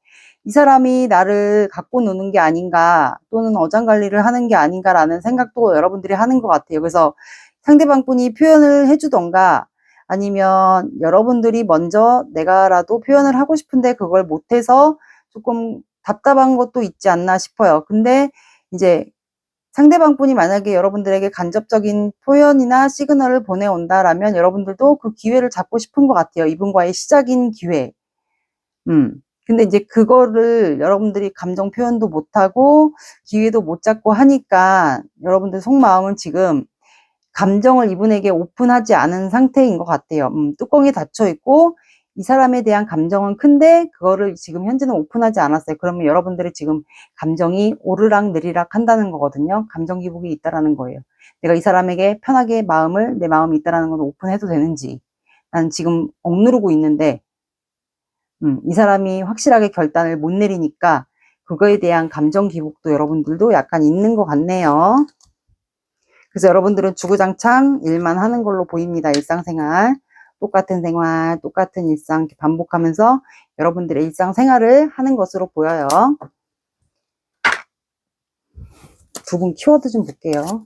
이 사람이 나를 갖고 노는 게 아닌가, 또는 어장관리를 하는 게 아닌가라는 생각도 여러분들이 하는 것 같아요. 그래서 상대방 분이 표현을 해주던가, 아니면 여러분들이 먼저 내가라도 표현을 하고 싶은데 그걸 못해서 조금 답답한 것도 있지 않나 싶어요. 근데 이제 상대방 분이 만약에 여러분들에게 간접적인 표현이나 시그널을 보내온다라면 여러분들도 그 기회를 잡고 싶은 것 같아요. 이분과의 시작인 기회. 근데 이제 그거를 여러분들이 감정 표현도 못하고 기회도 못 잡고 하니까 여러분들 속마음은 지금 감정을 이분에게 오픈하지 않은 상태인 것 같아요. 뚜껑이 닫혀 있고 이 사람에 대한 감정은 큰데 그거를 지금 현재는 오픈하지 않았어요. 그러면 여러분들이 지금 감정이 오르락 내리락 한다는 거거든요. 감정 기복이 있다라는 거예요. 내가 이 사람에게 편하게 내 마음이 있다라는 건 오픈해도 되는지, 나는 지금 억누르고 있는데 이 사람이 확실하게 결단을 못 내리니까 그거에 대한 감정 기복도 여러분들도 약간 있는 것 같네요. 그래서 여러분들은 주구장창 일만 하는 걸로 보입니다. 일상생활. 똑같은 생활, 똑같은 일상 이렇게 반복하면서 여러분들의 일상생활을 하는 것으로 보여요. 두 분 키워드 좀 볼게요.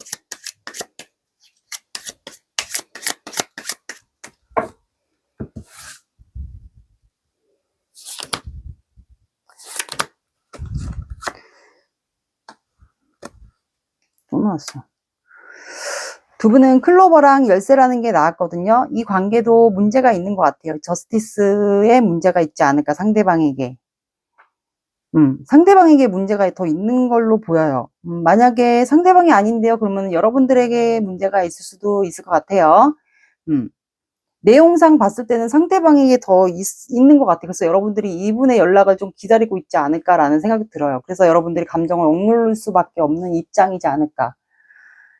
또 나왔어. 두 분은 클로버랑 열쇠라는 게 나왔거든요. 이 관계도 문제가 있는 것 같아요. 저스티스에 문제가 있지 않을까, 상대방에게. 상대방에게 문제가 더 있는 걸로 보여요. 만약에 상대방이 아닌데요, 그러면 여러분들에게 문제가 있을 수도 있을 것 같아요. 내용상 봤을 때는 상대방에게 더 있는 것 같아요. 그래서 여러분들이 이분의 연락을 좀 기다리고 있지 않을까라는 생각이 들어요. 그래서 여러분들이 감정을 억누를 수밖에 없는 입장이지 않을까.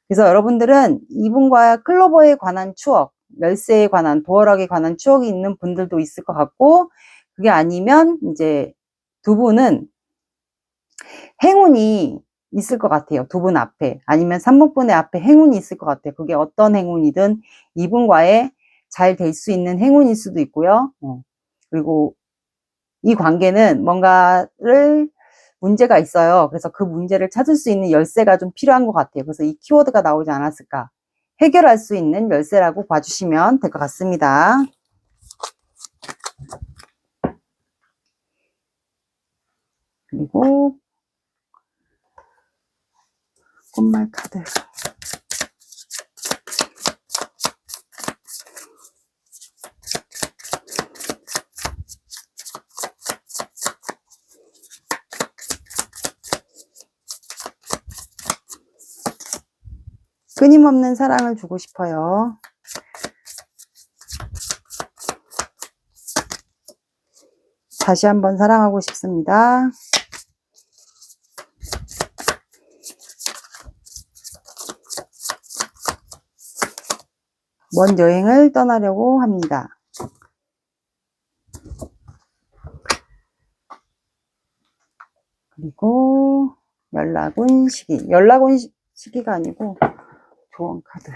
그래서 여러분들은 이분과 클로버에 관한 추억, 열쇠에 관한, 도어락에 관한 추억이 있는 분들도 있을 것 같고, 그게 아니면 이제 두 분은 행운이 있을 것 같아요. 두 분 앞에. 아니면 3번 분의 앞에 행운이 있을 것 같아요. 그게 어떤 행운이든 이분과의 잘 될 수 있는 행운일 수도 있고요. 그리고 이 관계는 뭔가를 문제가 있어요. 그래서 그 문제를 찾을 수 있는 열쇠가 좀 필요한 것 같아요. 그래서 이 키워드가 나오지 않았을까. 해결할 수 있는 열쇠라고 봐주시면 될 것 같습니다. 그리고 꽃말 카드. 끊임없는 사랑을 주고 싶어요. 다시 한번 사랑하고 싶습니다. 먼 여행을 떠나려고 합니다. 그리고 연락운 시기. 연락운 시기가 아니고 조언 카드.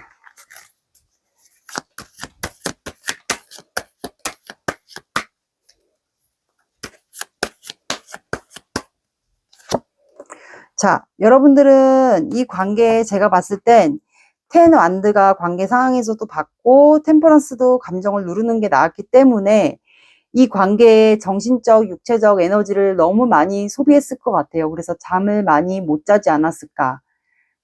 자, 여러분들은 이 관계 제가 봤을 땐 텐 완드가 관계 상황에서도 봤고 템퍼런스도 감정을 누르는 게 나왔기 때문에 이 관계에 정신적, 육체적 에너지를 너무 많이 소비했을 것 같아요. 그래서 잠을 많이 못 자지 않았을까.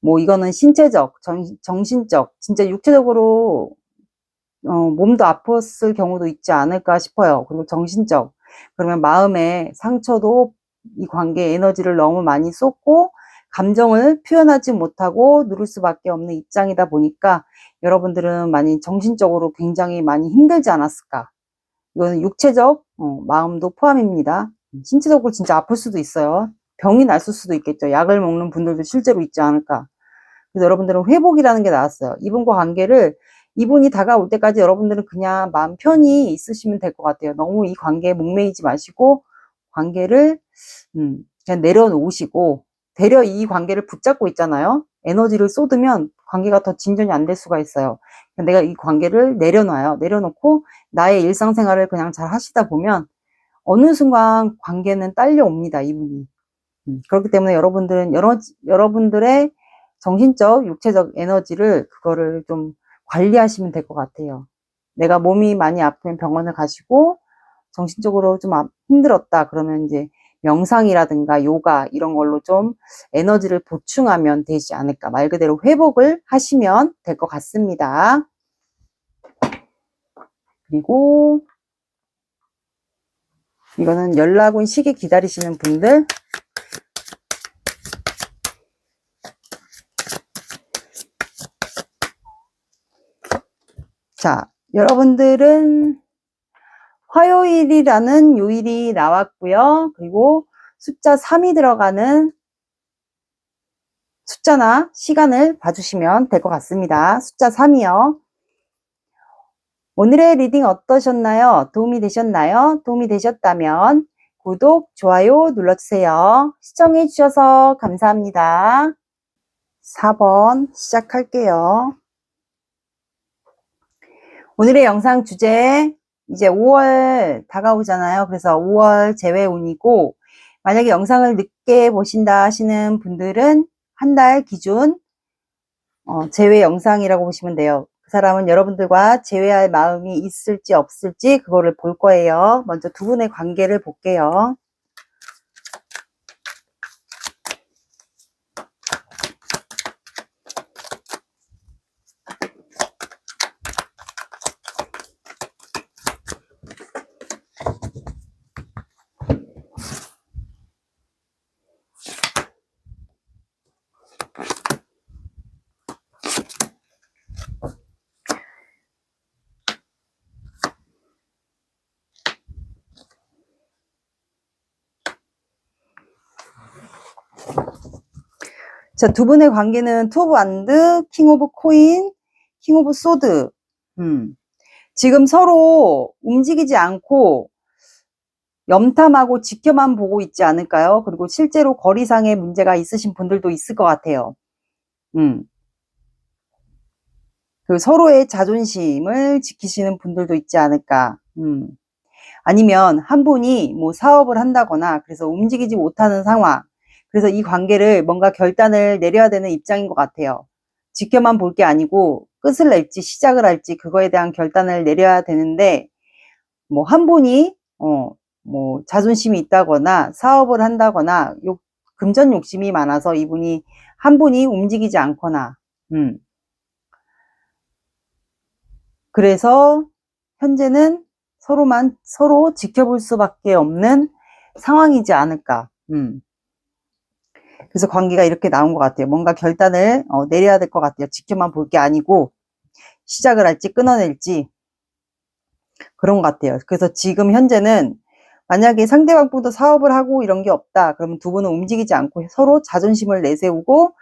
뭐 이거는 신체적, 정신적, 진짜 육체적으로 몸도 아팠을 경우도 있지 않을까 싶어요. 그리고 정신적, 그러면 마음의 상처도 이 관계에 에너지를 너무 많이 쏟고 감정을 표현하지 못하고 누를 수밖에 없는 입장이다 보니까 여러분들은 많이 정신적으로 굉장히 많이 힘들지 않았을까. 이거는 육체적 마음도 포함입니다. 신체적으로 진짜 아플 수도 있어요. 병이 났을 수도 있겠죠. 약을 먹는 분들도 실제로 있지 않을까. 그래서 여러분들은 회복이라는 게 나왔어요. 이분과 관계를, 이분이 다가올 때까지 여러분들은 그냥 마음 편히 있으시면 될 것 같아요. 너무 이 관계에 목매이지 마시고 관계를 그냥 내려놓으시고, 되려 이 관계를 붙잡고 있잖아요. 에너지를 쏟으면 관계가 더 진전이 안 될 수가 있어요. 내가 이 관계를 내려놔요. 내려놓고 나의 일상생활을 그냥 잘 하시다 보면 어느 순간 관계는 딸려옵니다. 이분이. 그렇기 때문에 여러분들은 여러분들의 정신적, 육체적 에너지를 그거를 좀 관리하시면 될 것 같아요. 내가 몸이 많이 아프면 병원을 가시고 정신적으로 좀 힘들었다 그러면 이제 명상이라든가 요가 이런 걸로 좀 에너지를 보충하면 되지 않을까. 말 그대로 회복을 하시면 될 것 같습니다. 그리고 이거는 연락 온 시기 기다리시는 분들. 자, 여러분들은 화요일이라는 요일이 나왔고요. 그리고 숫자 3이 들어가는 숫자나 시간을 봐주시면 될 것 같습니다. 숫자 3이요. 오늘의 리딩 어떠셨나요? 도움이 되셨나요? 도움이 되셨다면 구독, 좋아요 눌러주세요. 시청해주셔서 감사합니다. 4번 시작할게요. 오늘의 영상 주제, 이제 5월 다가오잖아요. 그래서 5월 재회운이고, 만약에 영상을 늦게 보신다 하시는 분들은 한 달 기준 재회 영상이라고 보시면 돼요. 그 사람은 여러분들과 재회할 마음이 있을지 없을지 그거를 볼 거예요. 먼저 두 분의 관계를 볼게요. 자, 두 분의 관계는 투 오브 완드, 킹 오브 코인, 킹 오브 소드. 지금 서로 움직이지 않고 염탐하고 지켜만 보고 있지 않을까요? 그리고 실제로 거리상의 문제가 있으신 분들도 있을 것 같아요. 그 서로의 자존심을 지키시는 분들도 있지 않을까. 아니면 한 분이 뭐 사업을 한다거나 그래서 움직이지 못하는 상황. 그래서 이 관계를 뭔가 결단을 내려야 되는 입장인 것 같아요. 지켜만 볼 게 아니고 끝을 낼지 시작을 할지 그거에 대한 결단을 내려야 되는데, 뭐 한 분이 뭐 자존심이 있다거나 사업을 한다거나 금전 욕심이 많아서 이분이 한 분이 움직이지 않거나 그래서 현재는 서로 지켜볼 수밖에 없는 상황이지 않을까. 그래서 관계가 이렇게 나온 것 같아요. 뭔가 결단을 내려야 될 것 같아요. 지켜만 볼 게 아니고 시작을 할지 끊어낼지 그런 것 같아요. 그래서 지금 현재는 만약에 상대방 분도 사업을 하고 이런 게 없다. 그러면 두 분은 움직이지 않고 서로 자존심을 내세우고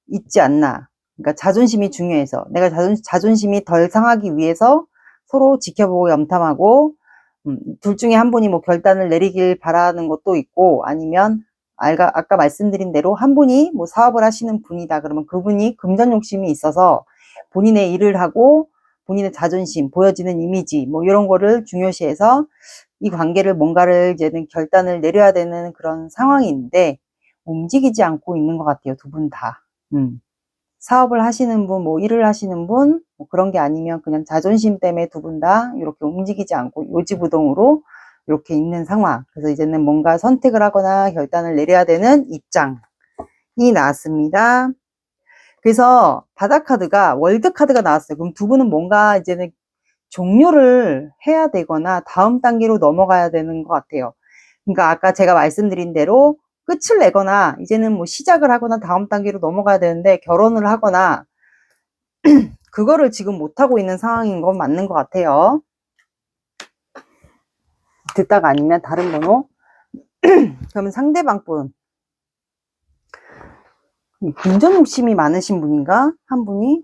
있지 않나. 그러니까 자존심이 중요해서 내가 자존심이 덜 상하기 위해서 서로 지켜보고 염탐하고 둘 중에 한 분이 뭐 결단을 내리길 바라는 것도 있고, 아니면 아까 말씀드린 대로 한 분이 뭐 사업을 하시는 분이다 그러면 그분이 금전 욕심이 있어서 본인의 일을 하고 본인의 자존심, 보여지는 이미지 뭐 이런 거를 중요시해서 이 관계를 뭔가를 이제는 결단을 내려야 되는 그런 상황인데 움직이지 않고 있는 것 같아요. 두 분 다. 사업을 하시는 분, 뭐 일을 하시는 분, 뭐 그런 게 아니면 그냥 자존심 때문에 두 분 다 이렇게 움직이지 않고 요지부동으로 이렇게 있는 상황. 그래서 이제는 뭔가 선택을 하거나 결단을 내려야 되는 입장이 나왔습니다. 그래서 바다카드가 월드카드가 나왔어요. 그럼 두 분은 뭔가 이제는 종료를 해야 되거나 다음 단계로 넘어가야 되는 것 같아요. 그러니까 아까 제가 말씀드린 대로 끝을 내거나 이제는 뭐 시작을 하거나 다음 단계로 넘어가야 되는데 결혼을 하거나 그거를 지금 못하고 있는 상황인 건 맞는 것 같아요. 듣다가 아니면 다른 번호. 그러면 상대방 분 금전 욕심이 많으신 분인가? 한 분이?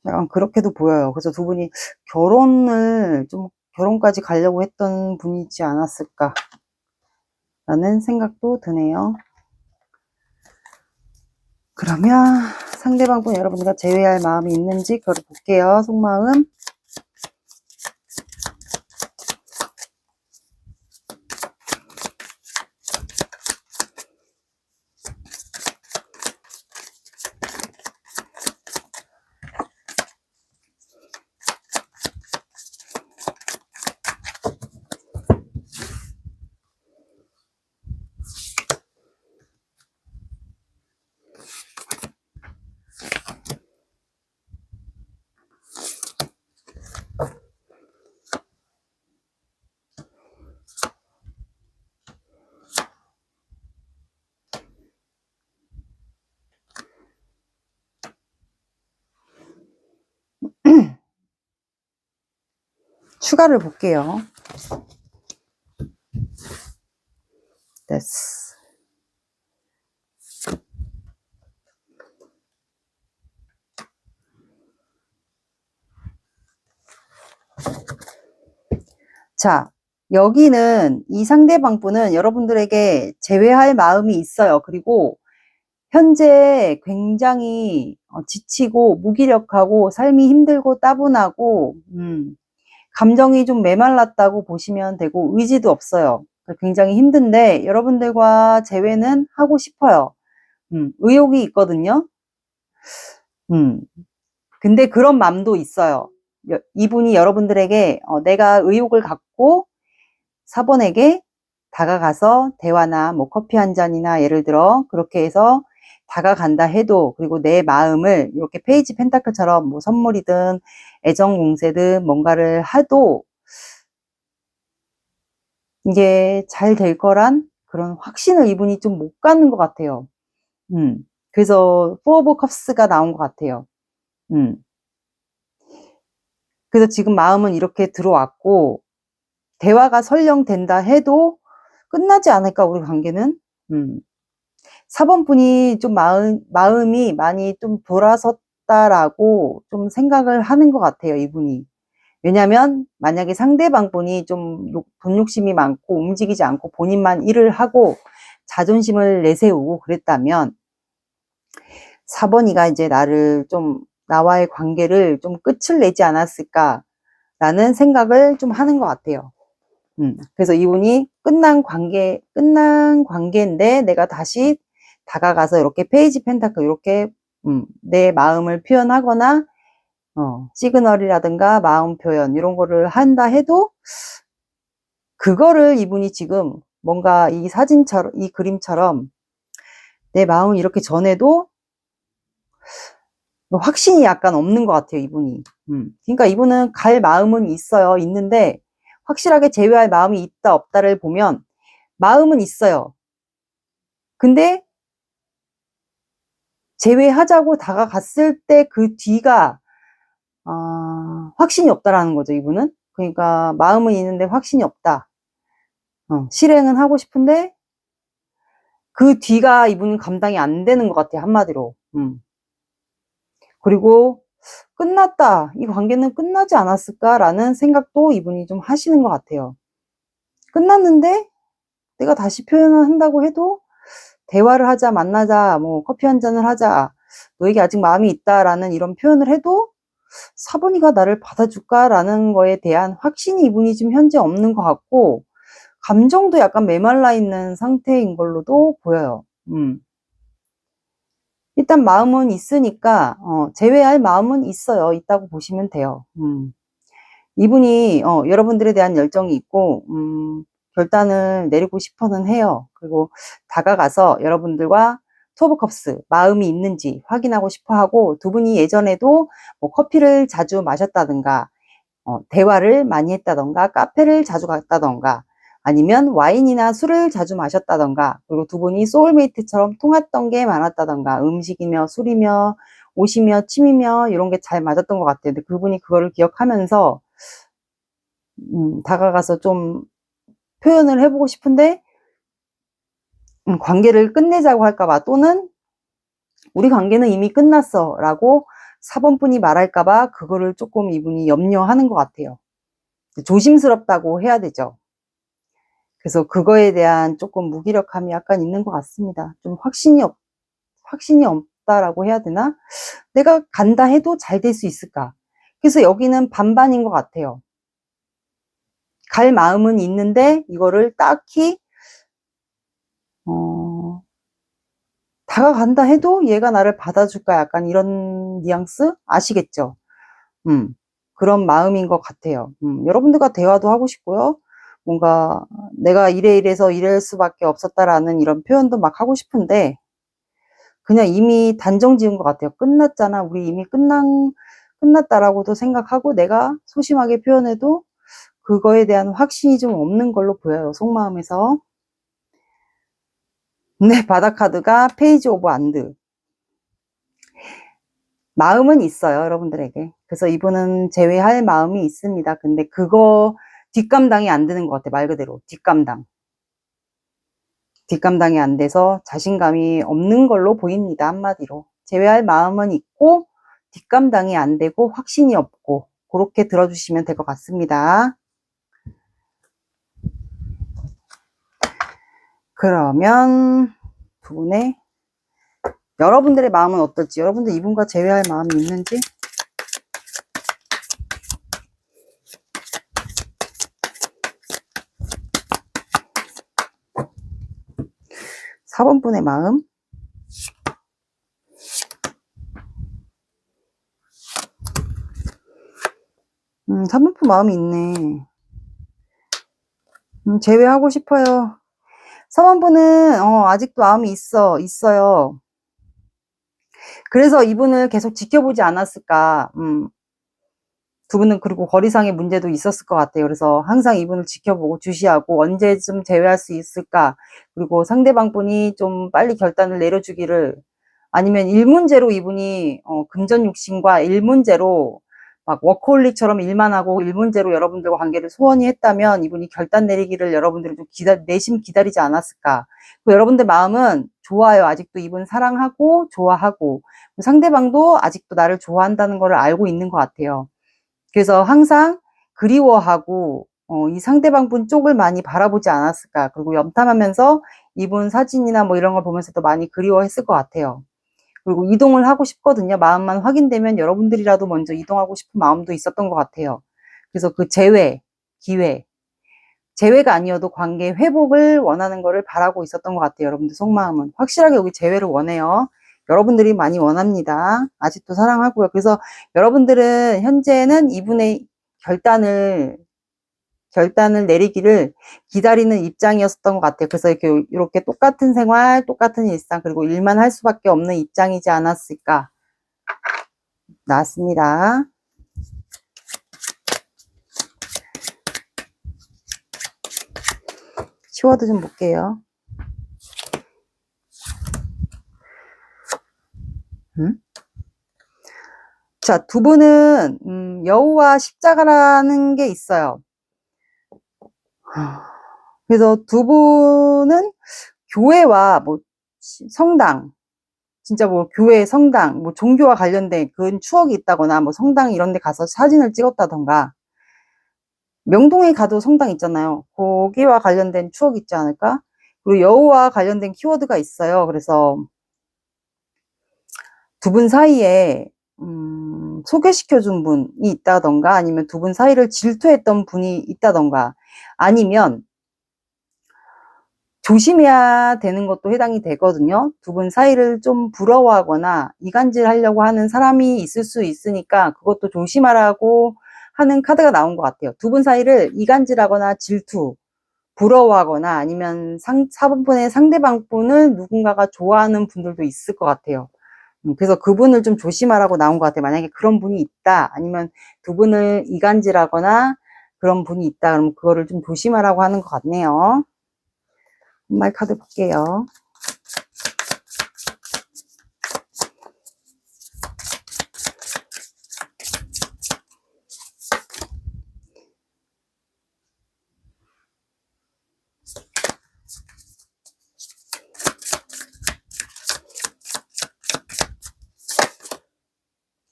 약간 그렇게도 보여요. 그래서 두 분이 결혼까지 가려고 했던 분이지 않았을까 라는 생각도 드네요. 그러면 상대방분 여러분과 제외할 마음이 있는지 그걸 볼게요. 속마음. 추가를 볼게요. 됐어. 자, 여기는 이 상대방 분은 여러분들에게 제외할 마음이 있어요. 그리고 현재 굉장히 지치고 무기력하고 삶이 힘들고 따분하고 감정이 좀 메말랐다고 보시면 되고 의지도 없어요. 굉장히 힘든데 여러분들과 재회는 하고 싶어요. 의욕이 있거든요. 근데 그런 마음도 있어요. 이분이 여러분들에게 내가 의욕을 갖고 4번에게 다가가서 대화나 뭐 커피 한 잔이나 예를 들어 그렇게 해서 다가간다 해도, 그리고 내 마음을 이렇게 페이지 펜타클처럼 뭐 선물이든 애정 공세든 뭔가를 하도 이게 잘 될 거란 그런 확신을 이분이 좀 못 갖는 것 같아요. 그래서 포 오브 컵스가 나온 것 같아요. 그래서 지금 마음은 이렇게 들어왔고 대화가 설령 된다 해도 끝나지 않을까 우리 관계는. 4번 분이 좀 마음이 많이 좀 돌아섰다라고 좀 생각을 하는 것 같아요, 이분이. 왜냐면 만약에 상대방 분이 좀 돈 욕심이 많고 움직이지 않고 본인만 일을 하고 자존심을 내세우고 그랬다면 4번이가 이제 나와의 관계를 좀 끝을 내지 않았을까라는 생각을 좀 하는 것 같아요. 그래서 이분이 끝난 관계인데 내가 다시 다가가서 이렇게 페이지 펜타클 이렇게 내 마음을 표현하거나 시그널이라든가 마음 표현 이런 거를 한다 해도 그거를 이분이 지금 뭔가 이 사진처럼 이 그림처럼 내 마음을 이렇게 전해도 확신이 약간 없는 것 같아요, 이분이. 그러니까 이분은 갈 마음은 있는데 확실하게 제외할 마음이 있다 없다를 보면 마음은 있어요. 근데 제외하자고 다가갔을 때 그 뒤가 확신이 없다라는 거죠, 이분은. 그러니까 마음은 있는데 확신이 없다. 실행은 하고 싶은데 그 뒤가 이분은 감당이 안 되는 것 같아요, 한마디로. 그리고 끝났다, 이 관계는 끝나지 않았을까라는 생각도 이분이 좀 하시는 것 같아요. 끝났는데 내가 다시 표현을 한다고 해도 대화를 하자, 만나자, 뭐 커피 한 잔을 하자, 너에게 아직 마음이 있다라는 이런 표현을 해도 4번이가 나를 받아줄까라는 거에 대한 확신이 이분이 지금 현재 없는 것 같고 감정도 약간 메말라 있는 상태인 걸로도 보여요. 일단 마음은 있으니까 제외할 마음은 있다고 보시면 돼요. 이분이 여러분들에 대한 열정이 있고 결단을 내리고 싶어는 해요. 그리고 다가가서 여러분들과 투 오브 컵스 마음이 있는지 확인하고 싶어 하고, 두 분이 예전에도 뭐 커피를 자주 마셨다든가 대화를 많이 했다던가 카페를 자주 갔다던가 아니면 와인이나 술을 자주 마셨다던가, 그리고 두 분이 소울메이트처럼 통했던 게 많았다던가, 음식이며 술이며 옷이며 침이며 이런 게 잘 맞았던 것 같아요. 근데 그분이 그거를 기억하면서 다가가서 좀 표현을 해보고 싶은데 관계를 끝내자고 할까봐, 또는 우리 관계는 이미 끝났어 라고 4번 분이 말할까봐 그거를 조금 이분이 염려하는 것 같아요. 조심스럽다고 해야 되죠. 그래서 그거에 대한 조금 무기력함이 약간 있는 것 같습니다. 좀 확신이 없다라고 해야 되나? 내가 간다 해도 잘 될 수 있을까? 그래서 여기는 반반인 것 같아요. 갈 마음은 있는데 이거를 딱히 다가간다 해도 얘가 나를 받아줄까? 약간 이런 뉘앙스? 아시겠죠? 그런 마음인 것 같아요. 여러분들과 대화도 하고 싶고요. 뭔가 내가 이래서 이럴 수밖에 없었다라는 이런 표현도 막 하고 싶은데 그냥 이미 단정 지은 것 같아요. 끝났잖아. 우리 이미 끝났다라고도 생각하고 내가 소심하게 표현해도 그거에 대한 확신이 좀 없는 걸로 보여요. 속마음에서. 네, 바닥 카드가 페이지 오브 안드. 마음은 있어요, 여러분들에게. 그래서 이분은 제외할 마음이 있습니다. 근데 그거 뒷감당이 안 되는 것 같아요. 말 그대로 뒷감당이 안 돼서 자신감이 없는 걸로 보입니다. 한마디로. 제외할 마음은 있고 뒷감당이 안 되고 확신이 없고 그렇게 들어주시면 될 것 같습니다. 그러면 두 분의 여러분들의 마음은 어떨지, 여러분들 이분과 제외할 마음이 있는지. 사 번 분의 마음. 3번 분 마음이 있네. 제외하고 싶어요. 4번 분은 아직도 마음이 있어요. 그래서 이분을 계속 지켜보지 않았을까. 두 분은 그리고 거리상의 문제도 있었을 것 같아요. 그래서 항상 이분을 지켜보고 주시하고 언제쯤 제외할 수 있을까. 그리고 상대방 분이 좀 빨리 결단을 내려주기를, 아니면 일 문제로 이분이 금전 욕심과 일 문제로 막 워커홀릭처럼 일만 하고 일 문제로 여러분들과 관계를 소원히 했다면 이분이 결단 내리기를 여러분들이 좀 내심 기다리지 않았을까. 여러분들 마음은 좋아요. 아직도 이분 사랑하고 좋아하고 상대방도 아직도 나를 좋아한다는 걸 알고 있는 것 같아요. 그래서 항상 그리워하고 이 상대방 분 쪽을 많이 바라보지 않았을까. 그리고 염탐하면서 이분 사진이나 뭐 이런 걸 보면서도 많이 그리워했을 것 같아요. 그리고 이동을 하고 싶거든요. 마음만 확인되면 여러분들이라도 먼저 이동하고 싶은 마음도 있었던 것 같아요. 그래서 그 재회가 아니어도 관계 회복을 원하는 거를 바라고 있었던 것 같아요. 여러분들 속마음은. 확실하게 여기 재회를 원해요. 여러분들이 많이 원합니다. 아직도 사랑하고요. 그래서 여러분들은 현재는 이분의 결단을 내리기를 기다리는 입장이었던 것 같아요. 그래서 이렇게 똑같은 생활, 똑같은 일상, 그리고 일만 할 수밖에 없는 입장이지 않았을까. 나왔습니다. 키워드 좀 볼게요. 자, 두 분은 여우와 십자가라는 게 있어요. 그래서 두 분은 교회와 뭐 성당, 진짜 뭐 교회, 성당, 뭐 종교와 관련된 그런 추억이 있다거나 뭐 성당 이런 데 가서 사진을 찍었다던가, 명동에 가도 성당 있잖아요. 거기와 관련된 추억이 있지 않을까? 그리고 여우와 관련된 키워드가 있어요. 그래서 두 분 사이에 소개시켜준 분이 있다던가, 아니면 두 분 사이를 질투했던 분이 있다던가, 아니면 조심해야 되는 것도 해당이 되거든요. 두 분 사이를 좀 부러워하거나 이간질 하려고 하는 사람이 있을 수 있으니까 그것도 조심하라고 하는 카드가 나온 것 같아요. 두 분 사이를 이간질하거나 질투, 부러워하거나 아니면 4번의 상대방 분을 누군가가 좋아하는 분들도 있을 것 같아요. 그래서 그분을 좀 조심하라고 나온 것 같아요. 만약에 그런 분이 있다, 아니면 두 분을 이간질하거나 그런 분이 있다, 그러면 그거를 좀 조심하라고 하는 것 같네요. 말 카드 볼게요.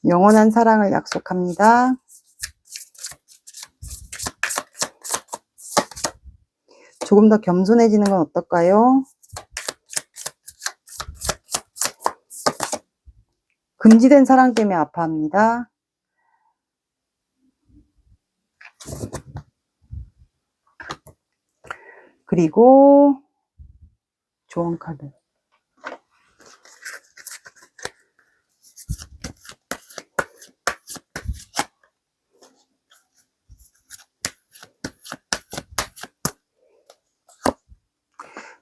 영원한 사랑을 약속합니다. 조금 더 겸손해지는 건 어떨까요? 금지된 사랑 때문에 아파합니다. 그리고 조언 카드.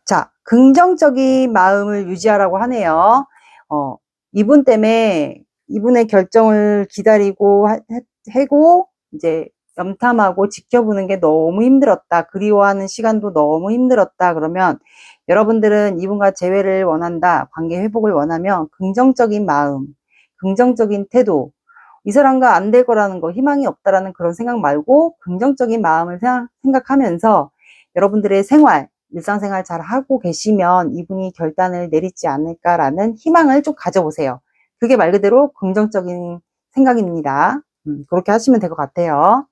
자, 긍정적인 마음을 유지하라고 하네요. 이분 때문에 이분의 결정을 기다리고 하고 이제 염탐하고 지켜보는 게 너무 힘들었다. 그리워하는 시간도 너무 힘들었다. 그러면 여러분들은 이분과 재회를 원한다. 관계 회복을 원하면 긍정적인 마음, 긍정적인 태도, 이 사람과 안 될 거라는 거, 희망이 없다라는 그런 생각 말고 긍정적인 마음을 생각하면서 여러분들의 생활, 일상생활 잘 하고 계시면 이분이 결단을 내리지 않을까라는 희망을 좀 가져보세요. 그게 말 그대로 긍정적인 생각입니다. 그렇게 하시면 될 것 같아요.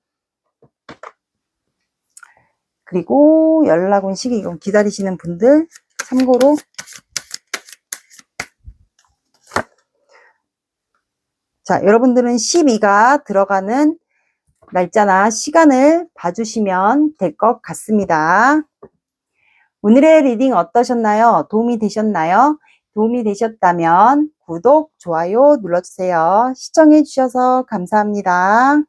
그리고 연락 온 시기, 이건 기다리시는 분들 참고로 자, 여러분들은 12가 들어가는 날짜나 시간을 봐주시면 될 것 같습니다. 오늘의 리딩 어떠셨나요? 도움이 되셨나요? 도움이 되셨다면 구독, 좋아요 눌러주세요. 시청해 주셔서 감사합니다.